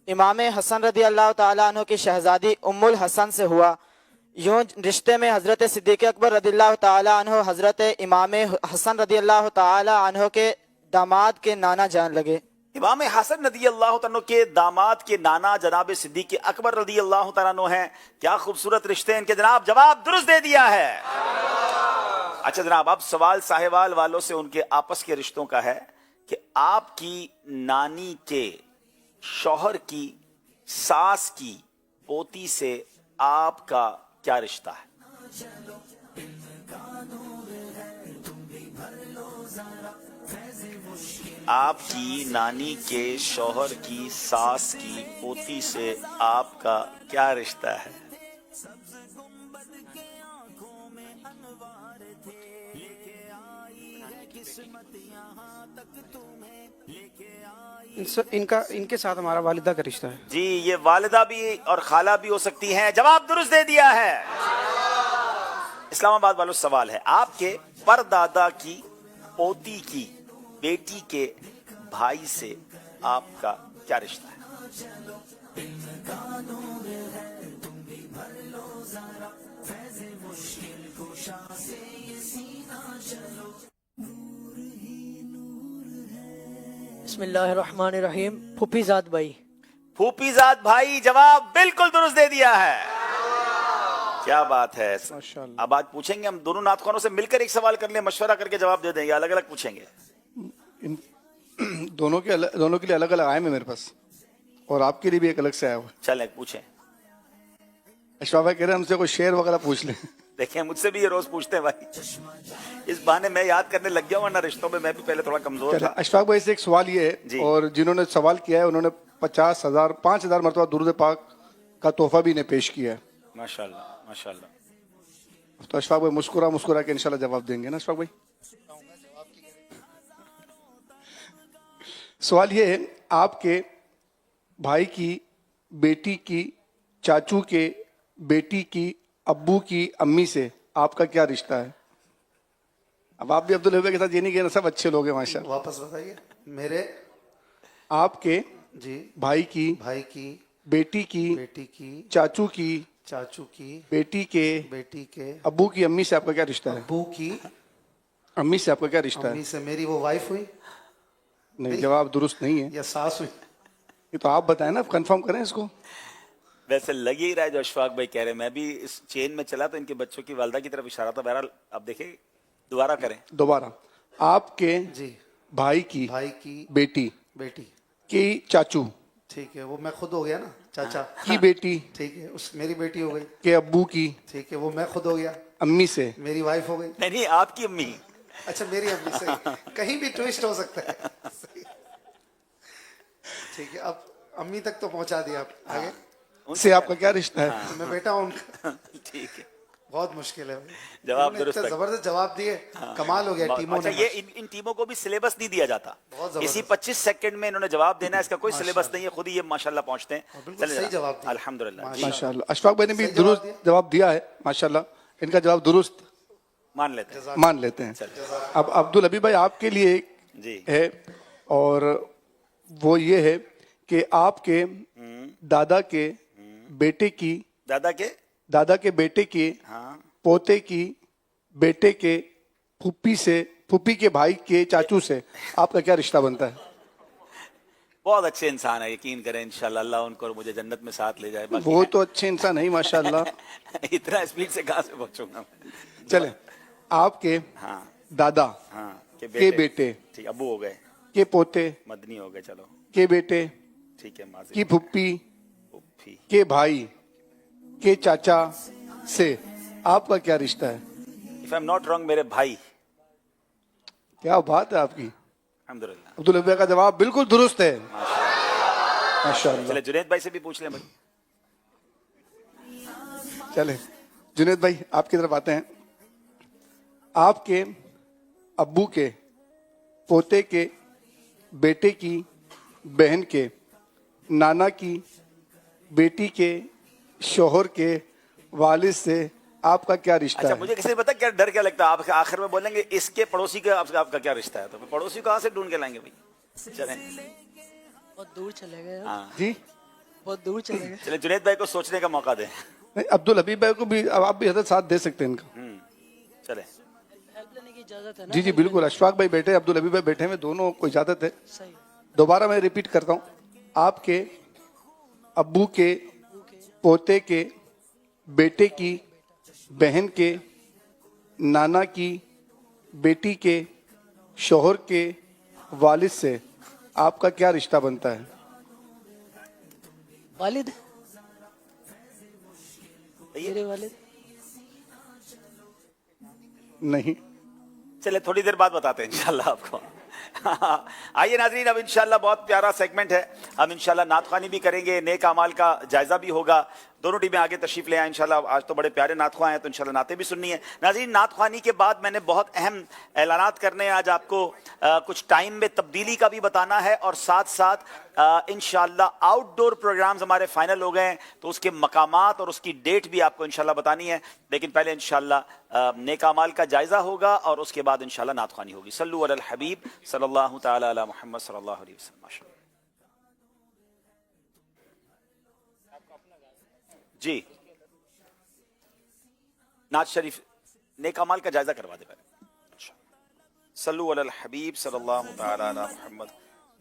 امام حسن رضی اللہ تعالیٰ عنہ کی شہزادی ام الحسن سے ہوا. یوں رشتے میں حضرت صدیق اکبر رضی اللہ تعالیٰ عنہ حضرت امام حسن رضی اللہ تعالیٰ عنہ کے داماد کے نانا جان لگے. امام حسن رضی اللہ عنہ کے داماد کے نانا جناب صدیق اکبر رضی اللہ تعالیٰ عنہ ہیں. کیا خوبصورت رشتے ہیں ان کے جناب. جواب درست دے دیا ہے. اچھا جناب, اب سوال ساہیوال والوں سے ان کے آپس کے رشتوں کا ہے کہ آپ کی نانی کے شوہر کی ساس کی پوتی سے آپ کا کیا رشتہ ہے؟ آپ کی نانی کے شوہر کی ساس کی پوتی سے آپ کا کیا رشتہ ہے؟ ان کے ساتھ ہمارا والدہ کا رشتہ ہے. جی, یہ والدہ بھی اور خالہ بھی ہو سکتی ہیں. جواب درست دے دیا ہے. اسلام آباد والوں سوال ہے. آپ کے پردادا کی پوتی کی بیٹی کے بھائی سے آپ کا کیا رشتہ ہے؟ بسم اللہ الرحمن الرحیم. پھوپھی زاد بھائی. پھوپھی زاد بھائی. جواب بالکل درست دے دیا ہے. کیا بات ہے. اب آج پوچھیں گے ہم دونوں نعت خوانوں سے مل کر ایک سوال کر لیں, مشورہ کر کے جواب دے دیں یا الگ الگ پوچھیں گے؟ دونوں کے لیے الگ الگ آئے ہیں میرے پاس, اور آپ کے لیے بھی ایک الگ سے آیا ہوا. چلیں پوچھیں. اشفاق بھائی کہہ رہے ہیں ہم سے کوئی شعر وغیرہ پوچھ لیں. دیکھیں مجھ سے بھی یہ روز پوچھتے ہیں بھائی, اس بہانے میں یاد کرنے لگ گیا ہوں, ورنہ رشتوں میں میں بھی پہلے تھوڑا کمزور تھا. اشفاق بھائی سے ایک سوال یہ ہے, اور جنہوں نے سوال کیا ہے انہوں نے 5,000 مرتبہ درود پاک کا تحفہ بھی انہیں پیش کیا ہے. ماشاءاللہ ماشاءاللہ. تو اشفاق بھائی مسکرا کے انشاءاللہ جواب دیں گے نا اشفاق بھائی. سوال یہ ہے, آپ کے بھائی کی بیٹی کی چاچو کے بیٹی کی ابو کی امی سے آپ کا کیا رشتہ ہے؟ اب آپ بھی عبدالحبیب کے ساتھ یہ نہیں کہنا, سب اچھے لوگ ہیں ماشاء اللہ. واپس بتائیے. میرے آپ کے بھائی کی بیٹی کی چاچو کی بیٹی کے ابو کی امی سے آپ کا کیا رشتہ ہے؟ ابو کی امی سے آپ کا کیا رشتہ ہے؟ امی سے میری وہ وائف ہوئی. نہیں, جواب درست نہیں ہے. یا ساس ہوئی. یہ تو آپ بتائیں نا, کنفرم کریں اس کو. ویسے لگ ہی رہا ہے جو اشفاق بھائی کہہ رہے ہیں. میں بھی اس چین میں چلا تو ان کے بچوں کی والدہ کی طرف اشارہ تھا. بہرحال اب دیکھیں, دوبارہ کریں. دوبارہ. آپ کے بھائی کی بیٹی کی چاچو, ٹھیک ہے, وہ میں خود ہو گیا نا, چاچا کی بیٹی, ٹھیک ہے, اس میری بیٹی ہو گئی. کے ابو کی, ٹھیک ہے, وہ میں خود ہو گیا. امی سے میری وائف ہو گئی. نہیں, آپ کی امی. اچھا, میری امی. صحیح, کہیں بھی ٹویسٹ ہو سکتا ہے. ٹھیک ہے, اب امی تک تو پہنچا دیا آپ, آگے ان سے آپ کا کیا رشتہ ہے؟ میں بیٹا ہوں ان کا. ٹھیک ہے, بہت مشکل ہے, جواب درست ہے. زبردست جواب دیے, کمال ہو گیا ٹیموں اچھا, نے. یہ ان ٹیموں کو بھی سلیبس نہیں دیا جاتا, اسی 25 سیکنڈ میں انہوں نے جواب دینا ہے, اس کا کوئی سلیبس نہیں ہے, خود ہی یہ ماشاءاللہ پہنچتے ہیں. بالکل صحیح جواب دیا الحمدللہ. ماشاءاللہ. اشفاق بھائی نے بھی درست جواب دیا ہے ماشاءاللہ, ان کا جواب درست مان لیتے ہیں. مان لیتے ہیں. اب عبدالحبیب بھائی آپ کے لیے جی ہے, اور وہ یہ ہے کہ آپ کے دادا کے بیٹے کی, دادا کے بیٹے کی پوتے کی بیٹے کے پھوپھی سے, پھوپھی کے بھائی کے چاچو سے آپ کا کیا رشتہ بنتا ہے؟ بہت اچھے انسان ہے, یقین کریں انشاءاللہ اللہ ان کو اور مجھے جنت میں ساتھ لے جائے. وہ تو اچھے انسان نہیں ماشاءاللہ, اتنا اسپیڈ سے کہاں سے پہنچوں گا. چلیں, آپ کے دادا کے بیٹے ٹھیک, ابو ہو گئے, کے پوتے مدنی ہو گئے, چلو کے بیٹے ٹھیک ہے, کی پھوپھی کے بھائی کے چاچا سے آپ کا کیا رشتہ ہے؟ If I'm not wrong, میرے بھائی. کیا بات ہے آپ کی, الحمدللہ. عبدالحبیب کا جواب بالکل درست ہے ماشاءاللہ. چلے جنید بھائی سے بھی پوچھ لیں بھائی. چلے جنید بھائی آپ کی طرف آتے ہیں. آپ کے ابو کے پوتے کے بیٹے کی بہن کے نانا کی بیٹی کے شوہر کے والد سے آپ کا کیا رشتہ اچھا, ہے؟ مجھے کسی نے پتا کیا ڈر کیا لگتا ہے, آپ آخر میں بولیں گے اس کے پڑوسی کا آپ کا کیا رشتہ ہے, تو پڑوسی کہاں سے ڈھونڈ کے لائیں گے بھائی؟ چلیں بہت دور چلے گئے, جی بہت دور چلے گئے. چلے جنید بھائی کو سوچنے کا موقع دیں. عبدالحبیب بھائی کو بھی آپ بھی حضرت ساتھ دے سکتے ہیں ان کا. چلیں ہیلپ لینے کی اجازت ہے نا؟ جی جی بالکل, اشفاق بھائی بیٹھے, عبدالحبیب بھائی بیٹھے ہیں, دونوں کو اجازت ہے. صحیح. دوبارہ میں ریپیٹ کرتا ہوں, آپ کے ابو کے پوتے کے بیٹے کی بہن کے نانا کی بیٹی کے شوہر کے والد سے آپ کا کیا رشتہ بنتا ہے؟ والد, میرے والد نہیں. چلے تھوڑی دیر بعد بتاتے ہیں انشاءاللہ آپ کو. آئیے ناظرین, اب انشاءاللہ بہت پیارا سیگمنٹ ہے, ہم انشاءاللہ نعت خوانی بھی کریں گے, نیک اعمال کا جائزہ بھی ہوگا. دونوں ٹیمیں آگے تشریف لے آئیں انشاءاللہ. آج تو بڑے پیارے نعت خواں ہیں, تو انشاءاللہ نعتیں بھی سننی ہے. ناظرین, نعت خوانی کے بعد میں نے بہت اہم اعلانات کرنے ہیں آج آپ کو. کچھ ٹائم میں تبدیلی کا بھی بتانا ہے, اور ساتھ ساتھ انشاءاللہ آؤٹ ڈور پروگرامز ہمارے فائنل ہو گئے ہیں, تو اس کے مقامات اور اس کی ڈیٹ بھی آپ کو انشاءاللہ بتانی ہے. لیکن پہلے انشاءاللہ نیک اعمال کا جائزہ ہوگا, اور اس کے بعد انشاءاللہ نعت خوانی ہوگی. صلو علی الحبیب صلی اللہ تعالی علی محمد صلی اللہ علیہ وسلم. ماشاءاللہ. جی نعت شریف نیک اعمال کا جائزہ کروا دے پہلے. صلو علی الحبیب صلی اللہ تعالی علی محمد.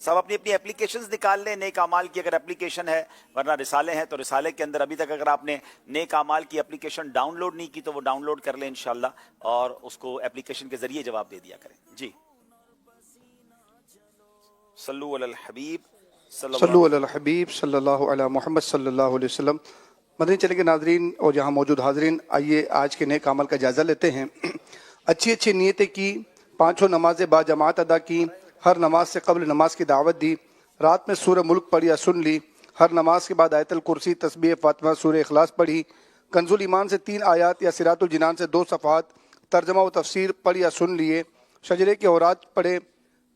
سب اپنی اپنی اپلیکیشنز نکال لیں نیک اعمال کی, اگر اپلیکیشن ہے, ورنہ رسالے ہیں تو رسالے کے اندر ابھی تک اگر آپ نے نیک اعمال کی اپلیکیشن ڈاؤن لوڈ نہیں کی تو وہ ڈاؤن لوڈ کر لیں انشاءاللہ, اور اس کو اپلیکیشن کے ذریعے جواب دے دیا کریں. جی صلو علی الحبیب صلو علی الحبیب صلی اللہ علی محمد صلی اللہ علیہ وسلم. مدنی چینل کے ناظرین اور یہاں موجود حاضرین, آئیے آج کے نیک عمل کا جائزہ لیتے ہیں. اچھی اچھی نیتیں کی, پانچوں نمازیں با جماعت ادا کی, ہر نماز سے قبل نماز کی دعوت دی, رات میں سورہ ملک پڑھی یا سن لی, ہر نماز کے بعد آیت الکرسی, تسبیح فاطمہ, سورہ اخلاص پڑھی, کنز الایمان سے 3 آیات یا صراط الجنان سے 2 صفحات, ترجمہ و تفسیر پڑھ یا سن لیے, شجرے کے اوراد پڑھے,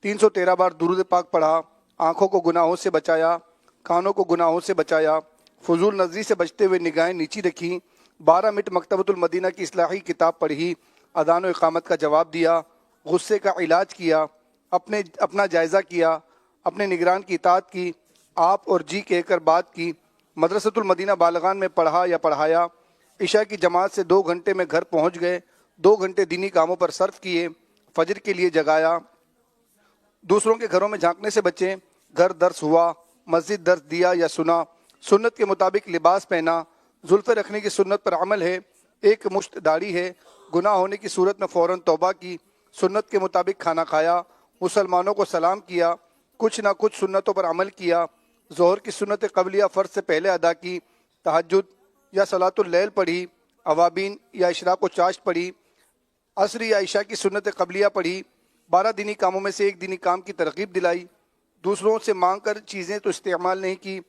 313 بار درود پاک پڑھا, آنکھوں کو گناہوں سے بچایا, کانوں کو گناہوں سے بچایا, فضول نظری سے بچتے ہوئے نگاہیں نیچی رکھی, 12 منٹ مکتبۃ المدینہ کی اصلاحی کتاب پڑھی, اذان و اقامت کا جواب دیا, غصے کا علاج کیا, اپنا جائزہ کیا, اپنے نگران کی اطاعت کی, آپ اور جی کہہ کر بات کی, مدرسۃ المدینہ بالغان میں پڑھا یا پڑھایا, عشاء کی جماعت سے 2 گھنٹے میں گھر پہنچ گئے, 2 گھنٹے دینی کاموں پر صرف کیے, فجر کے لیے جگایا, دوسروں کے گھروں میں جھانکنے سے بچے, گھر درس ہوا, مسجد درس دیا یا سنا, سنت کے مطابق لباس پہنا, زلفیں رکھنے کی سنت پر عمل ہے, 1 مشت داڑھی ہے, گناہ ہونے کی صورت میں فوراً توبہ کی, سنت کے مطابق کھانا کھایا, مسلمانوں کو سلام کیا, کچھ نہ کچھ سنتوں پر عمل کیا, ظہر کی سنت قبلیہ فرض سے پہلے ادا کی, تہجد یا صلاۃ اللیل پڑھی, اوابین یا اشراق و چاشت پڑھی, عصر یا عشاء کی سنت قبلیہ پڑھی, 12 دینی کاموں میں سے 1 دینی کام کی ترغیب دلائی, دوسروں سے مانگ کر چیزیں تو استعمال نہیں کی،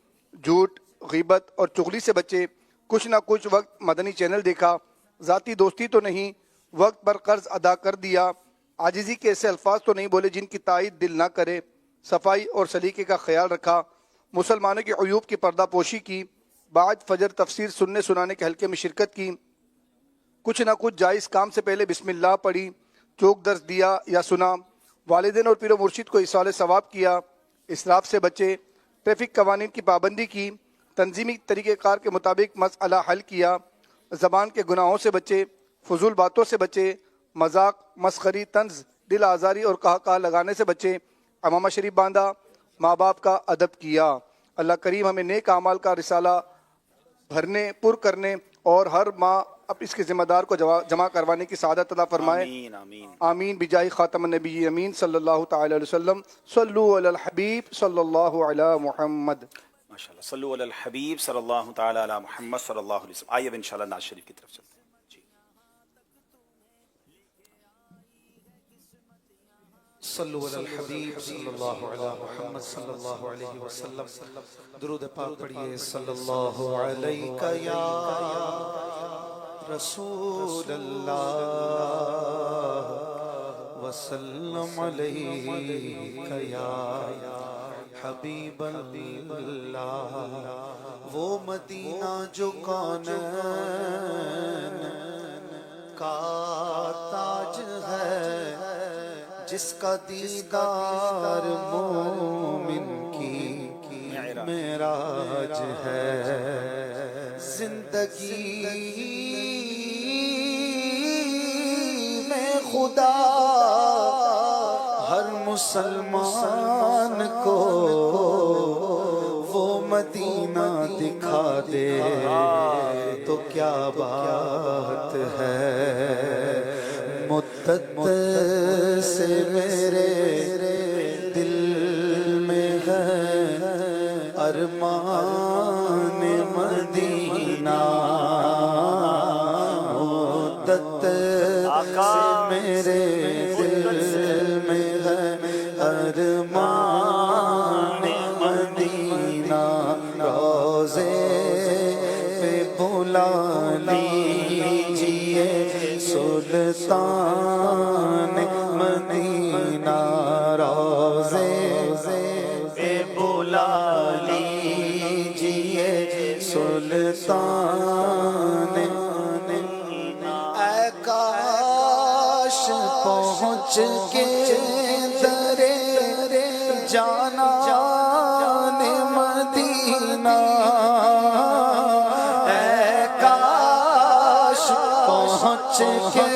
جھوٹ، غیبت اور چغلی سے بچے، کچھ نہ کچھ وقت مدنی چینل دیکھا، ذاتی دوستی تو نہیں، وقت پر قرض ادا کر دیا، عاجزی کے ایسے الفاظ تو نہیں بولے جن کی تائید دل نہ کرے، صفائی اور سلیقے کا خیال رکھا، مسلمانوں کے عیوب کی پردہ پوشی کی، بعد فجر تفسیر سننے سنانے کے حلقے میں شرکت کی، کچھ نہ کچھ جائز کام سے پہلے بسم اللہ پڑھی، چوک درس دیا یا سنا، والدین اور پیر و مرشد کو ایصال ثواب کیا، اسراف سے بچے، ٹریفک قوانین کی پابندی کی، تنظیمی طریقہ کار کے مطابق مسئلہ حل کیا، زبان کے گناہوں سے بچے، فضول باتوں سے بچے، مذاق، مسخری، طنز، دل آزاری اور کہا لگانے سے بچے، امامہ شریف باندھا، ماں باپ کا ادب کیا۔ اللہ کریم ہمیں نیک اعمال کا رسالہ بھرنے، پر کرنے اور ہر ماہ اب اس کے ذمہ دار کو جمع کروانے کی سعادت عطا فرمائے، آمین آمین آمین بجاہ خاتم النبی امین صلی اللہ تعالی علیہ وسلم۔ صلو علی الحبیب صلی اللہ علی محمد۔ ماشاءاللہ، صلو علی الحبیب صلی اللہ تعالی علی محمد صلی اللہ علیہ وسلم۔ آئیے اب انشاءاللہ نعت شریف کی طرف چلتے ہیں۔ صلو علی الحبیب صلی اللہ علی محمد صلی اللہ علیہ وسلم۔ درود پاک پڑھیے۔ صلی اللہ علیہ یا رسول اللہ وسلم علیہ یا حبیب اللہ۔ وہ مدینہ جو کونین کا تاج ہے، جس کا دیدار مومن کی معراج ہے۔ زندگی میں خدا ہر مسلمان کو وہ مدینہ دکھا دے تو کیا بات ہے۔ مدت سے میرے دل میں ہے ارمان مدینہ، مدت سے میرے دل میں ہے ارمان مدینہ۔ روزے پہ بلا لیجیے سلطان مدینہ، روزے پہ بلا لیجیے سلطان مدینہ۔ اے کاش پہنچ کے درے جانا مدینہ، اے کاش پہنچ کے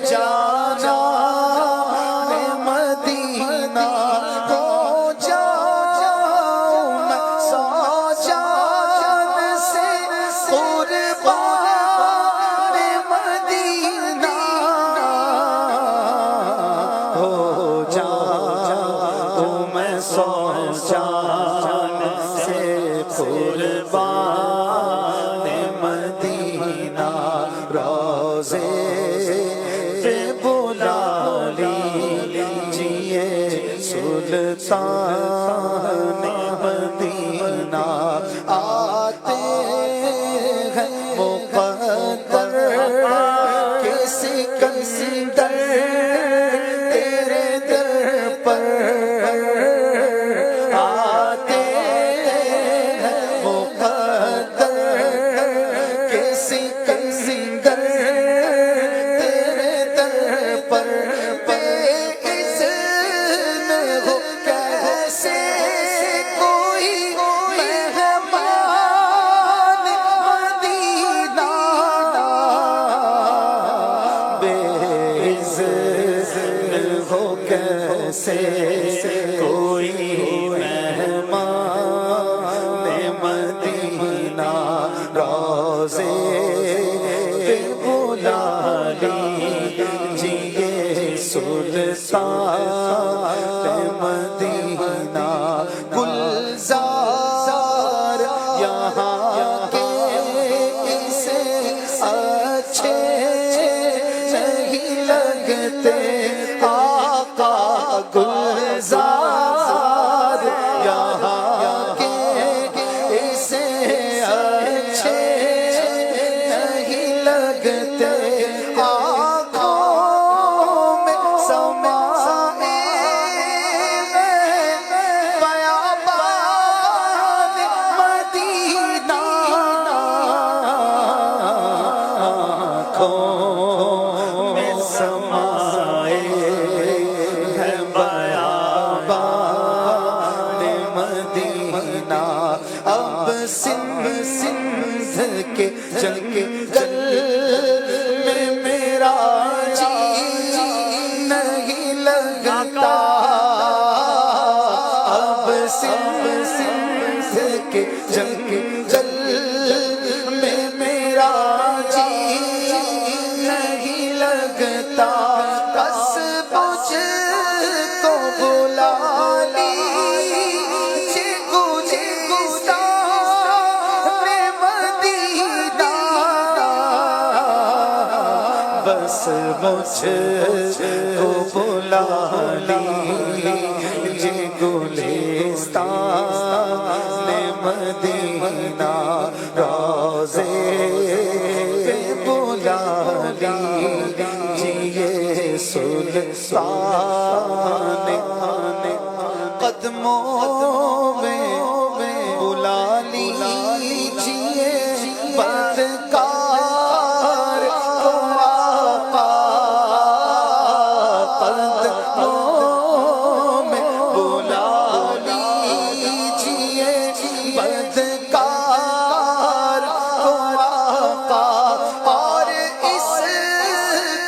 جانا مدینہ، ہو جاؤں میں سو جان سے قربان مدینہ، ہو جاؤں میں سو جان سے قربان مدینہ۔ روزے سلطان مدینہ، آتے ہیں مقدر کے سکندر تیرے در پر، آتے ہیں مقدر کے سکندر تیرے در پر، سے کوئی مہمان مدینہ، روزے پہ بلا لیجیے سلطان مدینہ۔ گلزار یہاں کے اسے اچھے نہیں لگتے، آقا گلزار مدینہ اب سندھ کے جنگل میں میرا جی نہیں لگتا اب سندھ کے جنگل میں میرا جی نہیں لگتا بس مجھ کو بلا لیجیے گلستان مدینہ بس مجھ کو بلا لیجیے گلستان مدینہ روضے پہ بلا لیجیے سلطان قدموں میں بلا لیجیے بدکار کو آقا قدموں میں بلا لیجیے بدکار کو آقا اور اس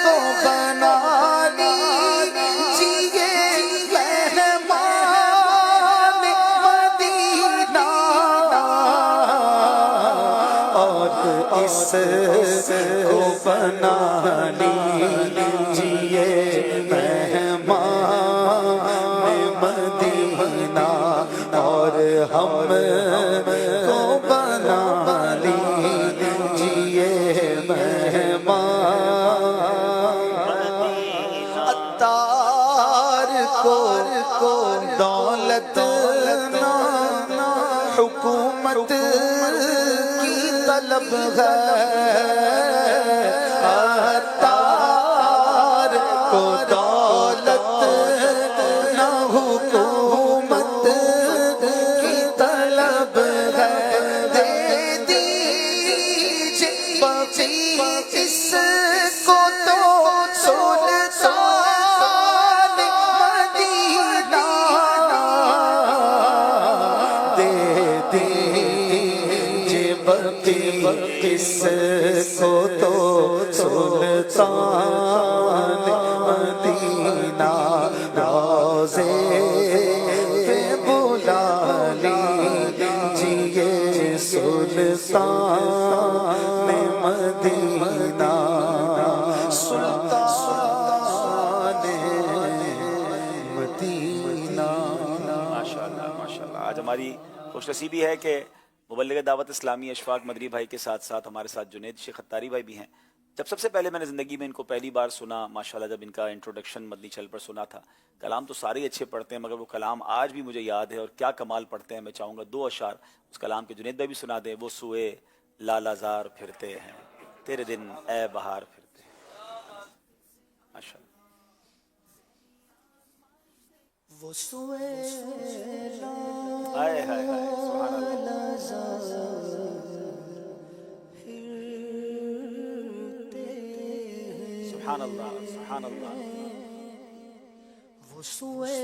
کو بنا لیجیے مہمان مدینہ اور اس کو بنا لیجیے مہمان مدینہ اور ہم کو بنا لیجیے مہمان عطار کو دولت نہ حکومت کی طلب ہے عطار کو دولت نہ حکومت کی طلب ہے دے دیجیے بقی اس کو تو سلطان مدینہ دے دیجیے بقی اس کو تو سلطان مدینہ روضے پہ بلا لیجیے سلطان مدینہ سلطان مدینہ. ماشاءاللہ ماشاءاللہ. آج ہماری خوش نصیبی ہے کہ مبلغ دعوت اسلامی اشفاق مدری بھائی کے ساتھ ساتھ ہمارے ساتھ جنید شیخ اتاری بھائی بھی ہیں. جب سب سے پہلے میں نے زندگی میں ان کو پہلی بار سنا ماشاءاللہ جب ان کا انٹروڈکشن مدنی چل پر سنا تھا. کلام تو سارے ہی اچھے پڑھتے ہیں مگر وہ کلام آج بھی مجھے یاد ہے اور کیا کمال پڑھتے ہیں. میں چاہوں گا 2 اشعار اس کلام کے جنید بھائی بھی سنا دیں. وہ سوئے لالا زار پھرتے ہیں تیرے دن اے بہار پھرتے ہیں. ماشاءاللہ. وہ سوئے ہائے ہائے ہائے سبحان اللہ. سبحان اللہ سبحان اللہ. وہ سوئے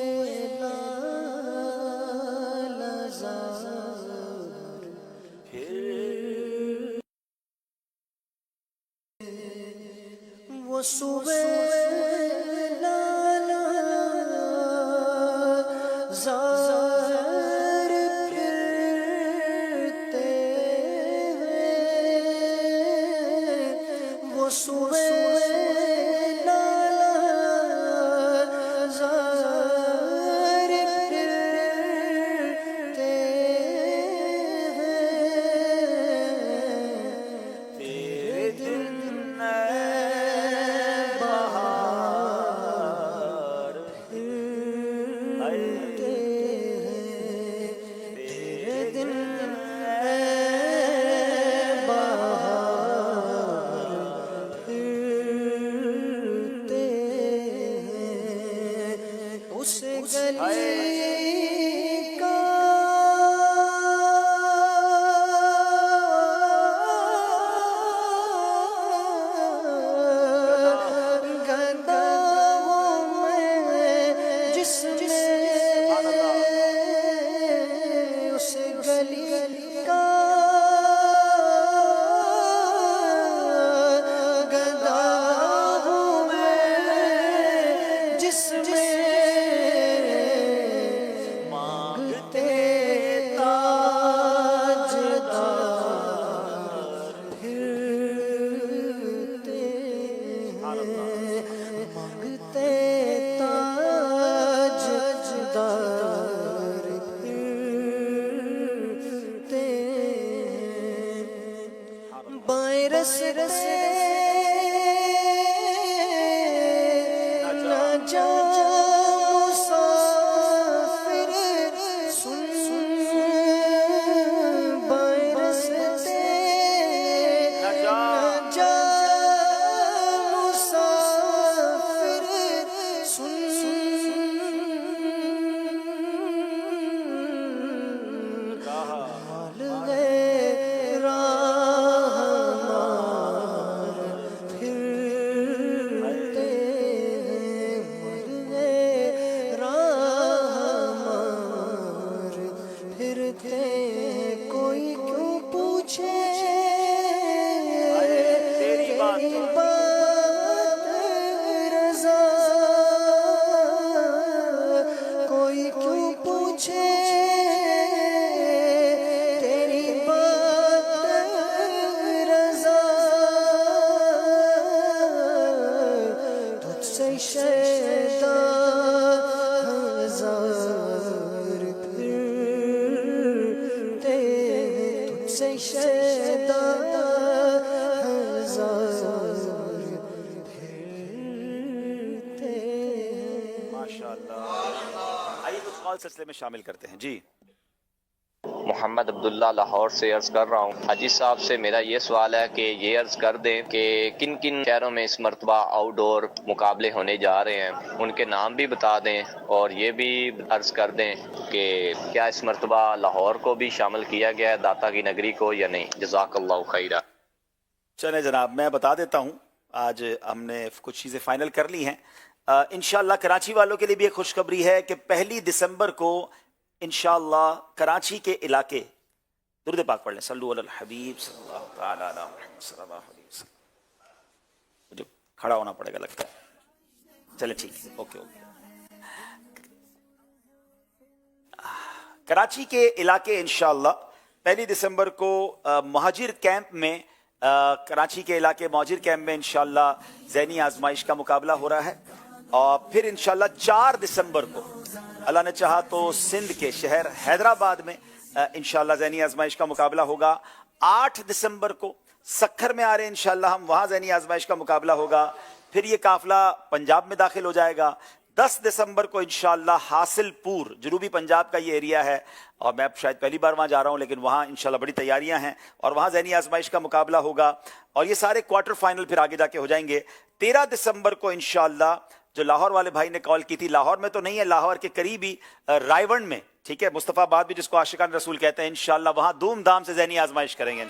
لازار وہ سوئے لازار پھرتے ہیں وہ سوئے رستے نہ جا مسافر سن بائیں رستے نہ جا مسافر سن حال گئے راہ مار پھرتے ہیں مر گئے راہ مار پھرتے ہیں کوئی کیوں پوچھے تیری بات رضا کوئی کیوں پوچھے تیری بات رضا تجھ سے شیطان ہزار پھرتے ہیں تجھ سے شیطان ہزار پھرتے ہیں ماشاءاللہ. آئیے کچھ قول سلسلے میں شامل کرتے ہیں. جی محمد عبداللہ لاہور سے عرض کر رہا ہوں. حاجی صاحب سے میرا یہ سوال ہے کہ یہ عرض کر دیں کہ کن کن شہروں میں اس مرتبہ آؤٹ ڈور مقابلے ہونے جا رہے ہیں, ان کے نام بھی بتا دیں, اور یہ بھی عرض کر دیں کہ کیا اس مرتبہ لاہور کو بھی شامل کیا گیا ہے داتا کی نگری کو یا نہیں. جزاک اللہ خیرہ. چلیں جناب, میں بتا دیتا ہوں. آج ہم نے کچھ چیزیں فائنل کر لی ہیں. انشاءاللہ کراچی والوں کے لیے بھی ایک خوشخبری ہے کہ 1 دسمبر کو انشاءاللہ کراچی کے علاقے, درود پاک پڑھ لیں, صلو علی الحبیب صلی اللہ تعالی علی محمد صلی اللہ علیہ وسلم. مجھے کھڑا ہونا پڑے گا لگتا ہے. چلیں ٹھیک ہے, اوکے اوکے. کراچی کے علاقے انشاءاللہ 1 دسمبر کو مہاجر کیمپ میں, کراچی کے علاقے مہاجر کیمپ میں انشاءاللہ ذہنی آزمائش کا مقابلہ ہو رہا ہے. اور پھر انشاءاللہ 4 دسمبر کو اللہ نے چاہا تو سندھ کے شہر حیدرآباد میں انشاءاللہ ذہنی آزمائش کا مقابلہ ہوگا. 8 دسمبر کو سکھر میں آ رہے ہیں انشاءاللہ ہم, وہاں ذہنی آزمائش کا مقابلہ ہوگا. پھر یہ قافلہ پنجاب میں داخل ہو جائے گا. 10 دسمبر کو انشاءاللہ حاصل پور, جنوبی پنجاب کا یہ ایریا ہے, اور میں شاید پہلی بار وہاں جا رہا ہوں, لیکن وہاں انشاءاللہ بڑی تیاریاں ہیں, اور وہاں ذہنی آزمائش کا مقابلہ ہوگا. اور یہ سارے کوارٹر فائنل پھر آگے جا کے ہو جائیں گے. 13 دسمبر کو انشاءاللہ جو لاہور والے بھائی نے کال کی تھی, لاہور میں تو نہیں ہے, لاہور کے قریب ہی رائے میں, ٹھیک ہے, مصطفیٰ آباد بھی جس کو عاشقان رسول کہتے ہیں, انشاءاللہ وہاں دھوم دھام سے ذہنی آزمائش کریں گے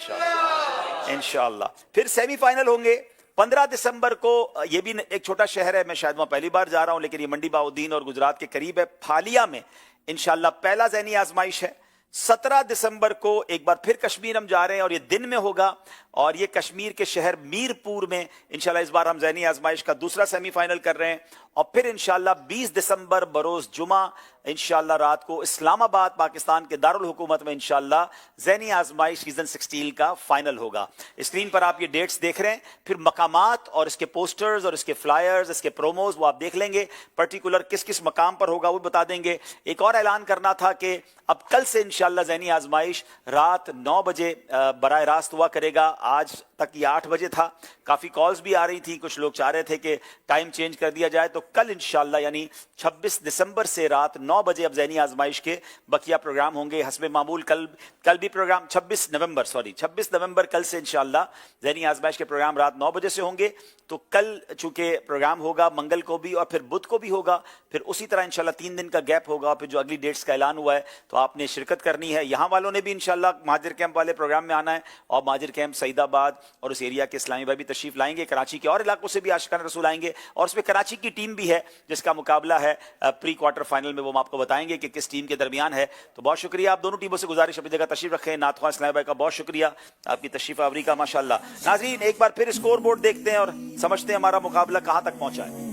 انشاءاللہ. پھر سیمی فائنل ہوں گے 15 دسمبر کو. یہ بھی ایک چھوٹا شہر ہے, میں شاید وہاں پہلی بار جا رہا ہوں, لیکن یہ منڈی باؤدین اور گجرات کے قریب ہے, پھالیا میں انشاءاللہ پہلا ذہنی آزمائش ہے. 17 دسمبر کو ایک بار پھر کشمیر ہم جا رہے ہیں, اور یہ دن میں ہوگا, اور یہ کشمیر کے شہر میر پور میں انشاءاللہ اس بار ہم ذہنی آزمائش کا دوسرا سیمی فائنل کر رہے ہیں. اور پھر انشاءاللہ 20 دسمبر بروز جمعہ انشاءاللہ رات کو اسلام آباد پاکستان کے دارالحکومت میں انشاءاللہ ذہنی آزمائش سیزن 16 کا فائنل ہوگا. اسکرین پر آپ یہ ڈیٹس دیکھ رہے ہیں. پھر مقامات اور اس کے پوسٹرز اور اس کے فلائرز, اس کے پروموز وہ آپ دیکھ لیں گے. پرٹیکولر کس کس مقام پر ہوگا وہ بتا دیں گے. ایک اور اعلان کرنا تھا کہ اب کل سے انشاءاللہ ذہنی آزمائش رات 9 بجے براہ راست ہوا کرے گا. آج تک یہ 8 بجے تھا. کافی کالز بھی آ رہی تھی, کچھ لوگ چاہ رہے تھے کہ ٹائم چینج کر دیا جائے. تو کل انشاءاللہ یعنی 26 دسمبر سے رات 9 بجے اب ذہنی آزمائش کے بقیہ پروگرام ہوں گے حسب معمول. کل بھی پروگرام 26 نومبر کل سے انشاءاللہ ذہنی آزمائش کے پروگرام رات 9 بجے سے ہوں گے. تو کل چونکہ پروگرام ہوگا منگل کو بھی اور پھر بدھ کو بھی ہوگا, پھر اسی طرح انشاءاللہ 3 دن کا گیپ ہوگا. پھر جو اگلی ڈیٹس کا اعلان ہوا ہے تو آپ نے شرکت کرنی ہے. یہاں والوں نے بھی انشاءاللہ مہاجر کیمپ والے پروگرام میں آنا ہے, اور مہاجر کیمپ سعید آباد اور اس ایریا کے اسلامی بھائی بھی تشریف لائیں گے. کراچی کے اور علاقوں سے بھی عاشقان رسول آئیں گے, اور اس میں کراچی کی ٹیم بھی ہے جس کا مقابلہ ہے پری کوارٹر فائنل میں. وہ ہم آپ کو بتائیں گے کہ کس ٹیم کے درمیان ہے. تو بہت شکریہ, آپ دونوں ٹیموں سے گزارش اپنی جگہ تشریف رکھیں. نعت خواہ اسلامی بھائی کا بہت شکریہ آپ کی تشریف آوری کا, ماشاءاللہ. ناظرین ایک بار پھر اسکور بورڈ دیکھتے ہیں اور سمجھتے ہیں ہمارا مقابلہ کہاں تک پہنچا ہے.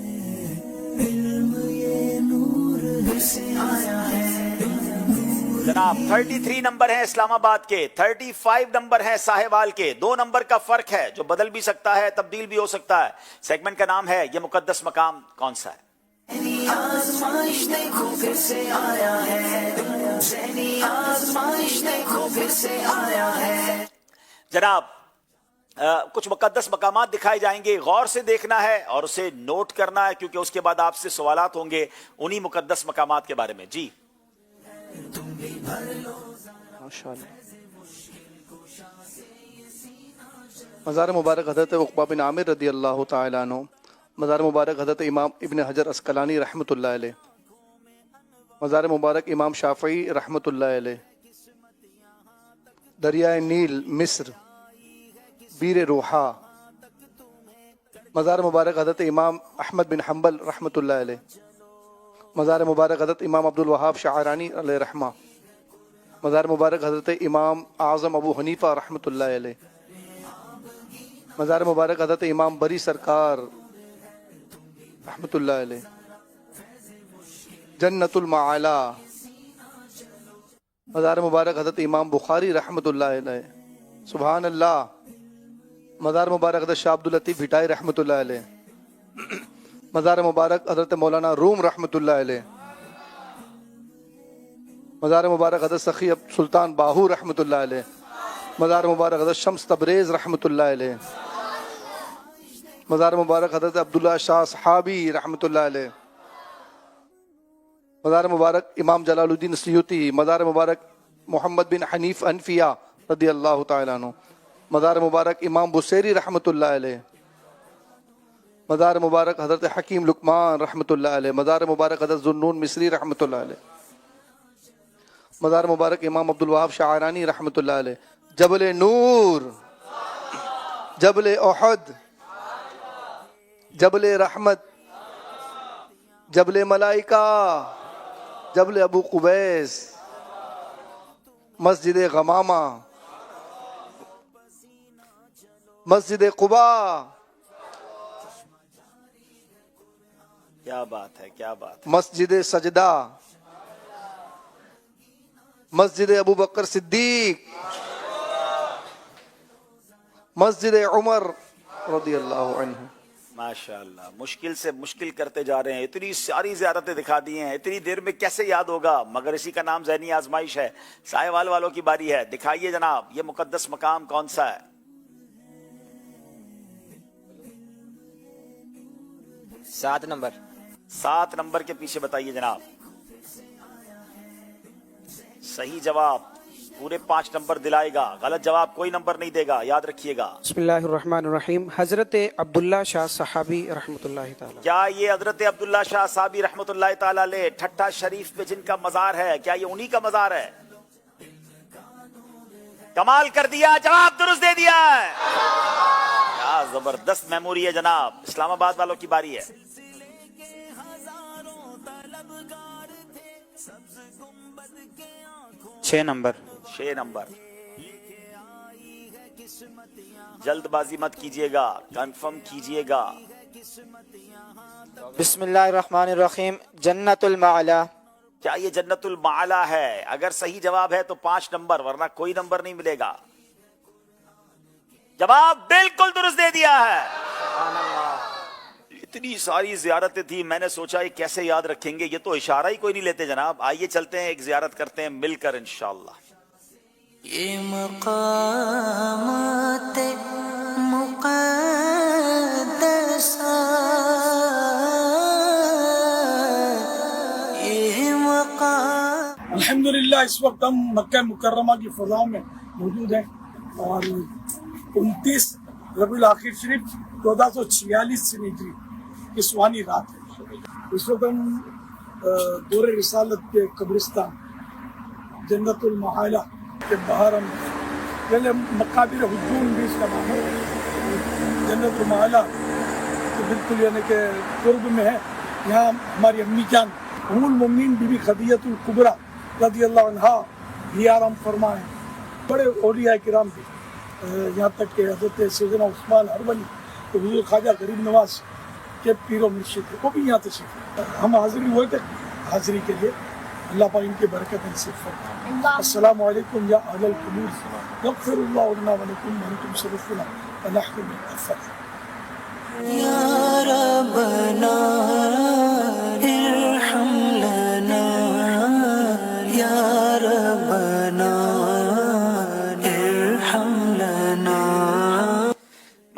جناب 33 نمبر ہیں اسلام آباد کے, 35 نمبر ہیں ساہیوال کے. 2 نمبر کا فرق ہے جو بدل بھی سکتا ہے, تبدیل بھی ہو سکتا ہے. سیگمنٹ کا نام ہے یہ مقدس مقام کون سا ہے. آزمائش دیکھو پھر سے آیا ہے, ذہنی آزمائش دیکھو پھر سے آیا ہے. جناب کچھ مقدس مقامات دکھائے جائیں گے, غور سے دیکھنا ہے اور اسے نوٹ کرنا ہے, کیونکہ اس کے بعد آپ سے سوالات ہوں گے انہی مقدس مقامات کے بارے میں. جی مزار مبارک حضرت عقبہ بن عامر رضی اللہ تعالیٰ عنہ. مزار مبارک حضرت امام ابن حجر عسقلانی رحمۃ اللہ علیہ. مزار مبارک امام شافعی رحمۃ اللہ علیہ. دریائے نیل مصر بیر روحا. مزار مبارک حضرت امام احمد بن حنبل رحمۃ اللہ علیہ. مزار مبارک حضرت امام عبد الوہاب شعرانی علیہ رحمہ. مزار مبارک حضرت امام اعظم ابو حنیفہ رحمۃ اللہ علیہ. مزار مبارک حضرت امام بری سرکار رحمۃ اللہ علیہ. جنت المعالی. مزار مبارک حضرت امام بخاری رحمۃ اللہ علیہ. سبحان اللہ. مزار مبارک حضرت شاہ عبد اللطیف بھٹائی رحمۃ اللہ علیہ. مزار مبارک حضرت مولانا روم رحمۃ اللہ علیہ. مزار مبارک حضرت سخی سلطان باہو رحمۃ اللہ علیہ. مزار مبارک حضرت شمس تبریز رحمۃ اللہ علیہ. مزار مبارک حضرت عبداللہ شاہ صحابی رحمۃ اللہ علیہ. مزار مبارک امام جلال الدین سیوطی. مزار مبارک محمد بن حنیف انفیہ رضی اللہ تعالیٰ عنہ. مزار مبارک امام بصیری رحمۃ اللہ علیہ. مزار مبارک حضرت حکیم لقمان رحمۃ اللہ علیہ. مزار مبارک حضرت ذوالنون مصری رحمۃ اللہ علیہ. مزار مبارک امام عبد الوہاب شعرانی رحمۃ اللہ علیہ. جبل نور, جبل احد, جبل رحمت, جبل ملائکہ, جبل ابو قبیس, مسجد غمامہ, مسجد قباء. کیا بات ہے, کیا بات ہے. مسجد سجدہ, مسجد ابو بکر صدیق, مسجد عمر رضی اللہ عنہ. ماشاء اللہ, مشکل سے مشکل کرتے جا رہے ہیں. اتنی ساری زیارتیں دکھا دی ہیں, اتنی دیر میں کیسے یاد ہوگا, مگر اسی کا نام ذہنی آزمائش ہے. سائے والوں کی باری ہے. دکھائیے جناب یہ مقدس مقام کون سا ہے. 7 نمبر. 7 نمبر کے پیچھے بتائیے جناب. صحیح جواب پورے 5 نمبر دلائے گا, غلط جواب کوئی نمبر نہیں دے گا, یاد رکھیے گا. بسم اللہ الرحمن الرحیم. حضرت عبداللہ شاہ صحابی رحمۃ اللہ تعالی. کیا یہ حضرت عبداللہ شاہ صحابی رحمۃ اللہ تعالی علیہ ٹھٹھا شریف میں جن کا مزار ہے, کیا یہ انہی کا مزار ہے؟ کمال کر دیا, جواب درست دے دیا ہے. کیا زبردست میموری ہے جناب. اسلام آباد والوں کی باری ہے. 6 نمبر. 6 نمبر. جلد بازی مت کیجیے گا, کنفرم کیجیے گا. بسم اللہ الرحمن الرحیم. جنت المعلا. کیا یہ جنت المعلا ہے؟ اگر صحیح جواب ہے تو 5 نمبر, ورنہ کوئی نمبر نہیں ملے گا. جواب بالکل درست دے دیا ہے. اتنی ساری زیارتیں تھی, میں نے سوچا یہ کیسے یاد رکھیں گے, یہ تو اشارہ ہی کوئی نہیں لیتے جناب. آئیے چلتے ہیں, ایک زیارت کرتے ہیں مل کر انشاءاللہ. یہ مقامات مقدسہ, یہ مقام. الحمدللہ اس وقت ہم مکہ مکرمہ کی فضاؤں میں موجود ہیں اور 29 ربیع الاخر شریف 1446 سے ہجری کی سوانی رات ہے. اس وقت ہم دور رسالت کے قبرستان جنت المعالی کے باہر ہم پہلے مقابر ہجون بھی اس کا نام ہے. جنت المعالی کے بالکل یعنی کہ قرب میں ہے. یہاں ہماری امی جان ام المومنین بی بی خدیجہ الکبریٰ رضی اللہ عنہا بھی آرام فرما ہے. بڑے اولیاء کرام بھی, یہاں تک کہ حضرت سیدنا عثمان ہرولی تو حضور خواجہ غریب نواز کے پیر و مرشد کو بھی یہاں تشریف. ہم حاضری ہوئے تھے حاضری کے لیے. اللہ پاک ان کی برکت نصیب فرمائے. السلام علیکم یا اہل القبور, یغفر اللہ لنا ولکم وانتم شرفنا ونحن من الفضل. یا ربنا ارحم لنا, یا ربنا ارحم لنا.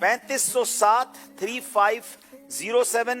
3507 3507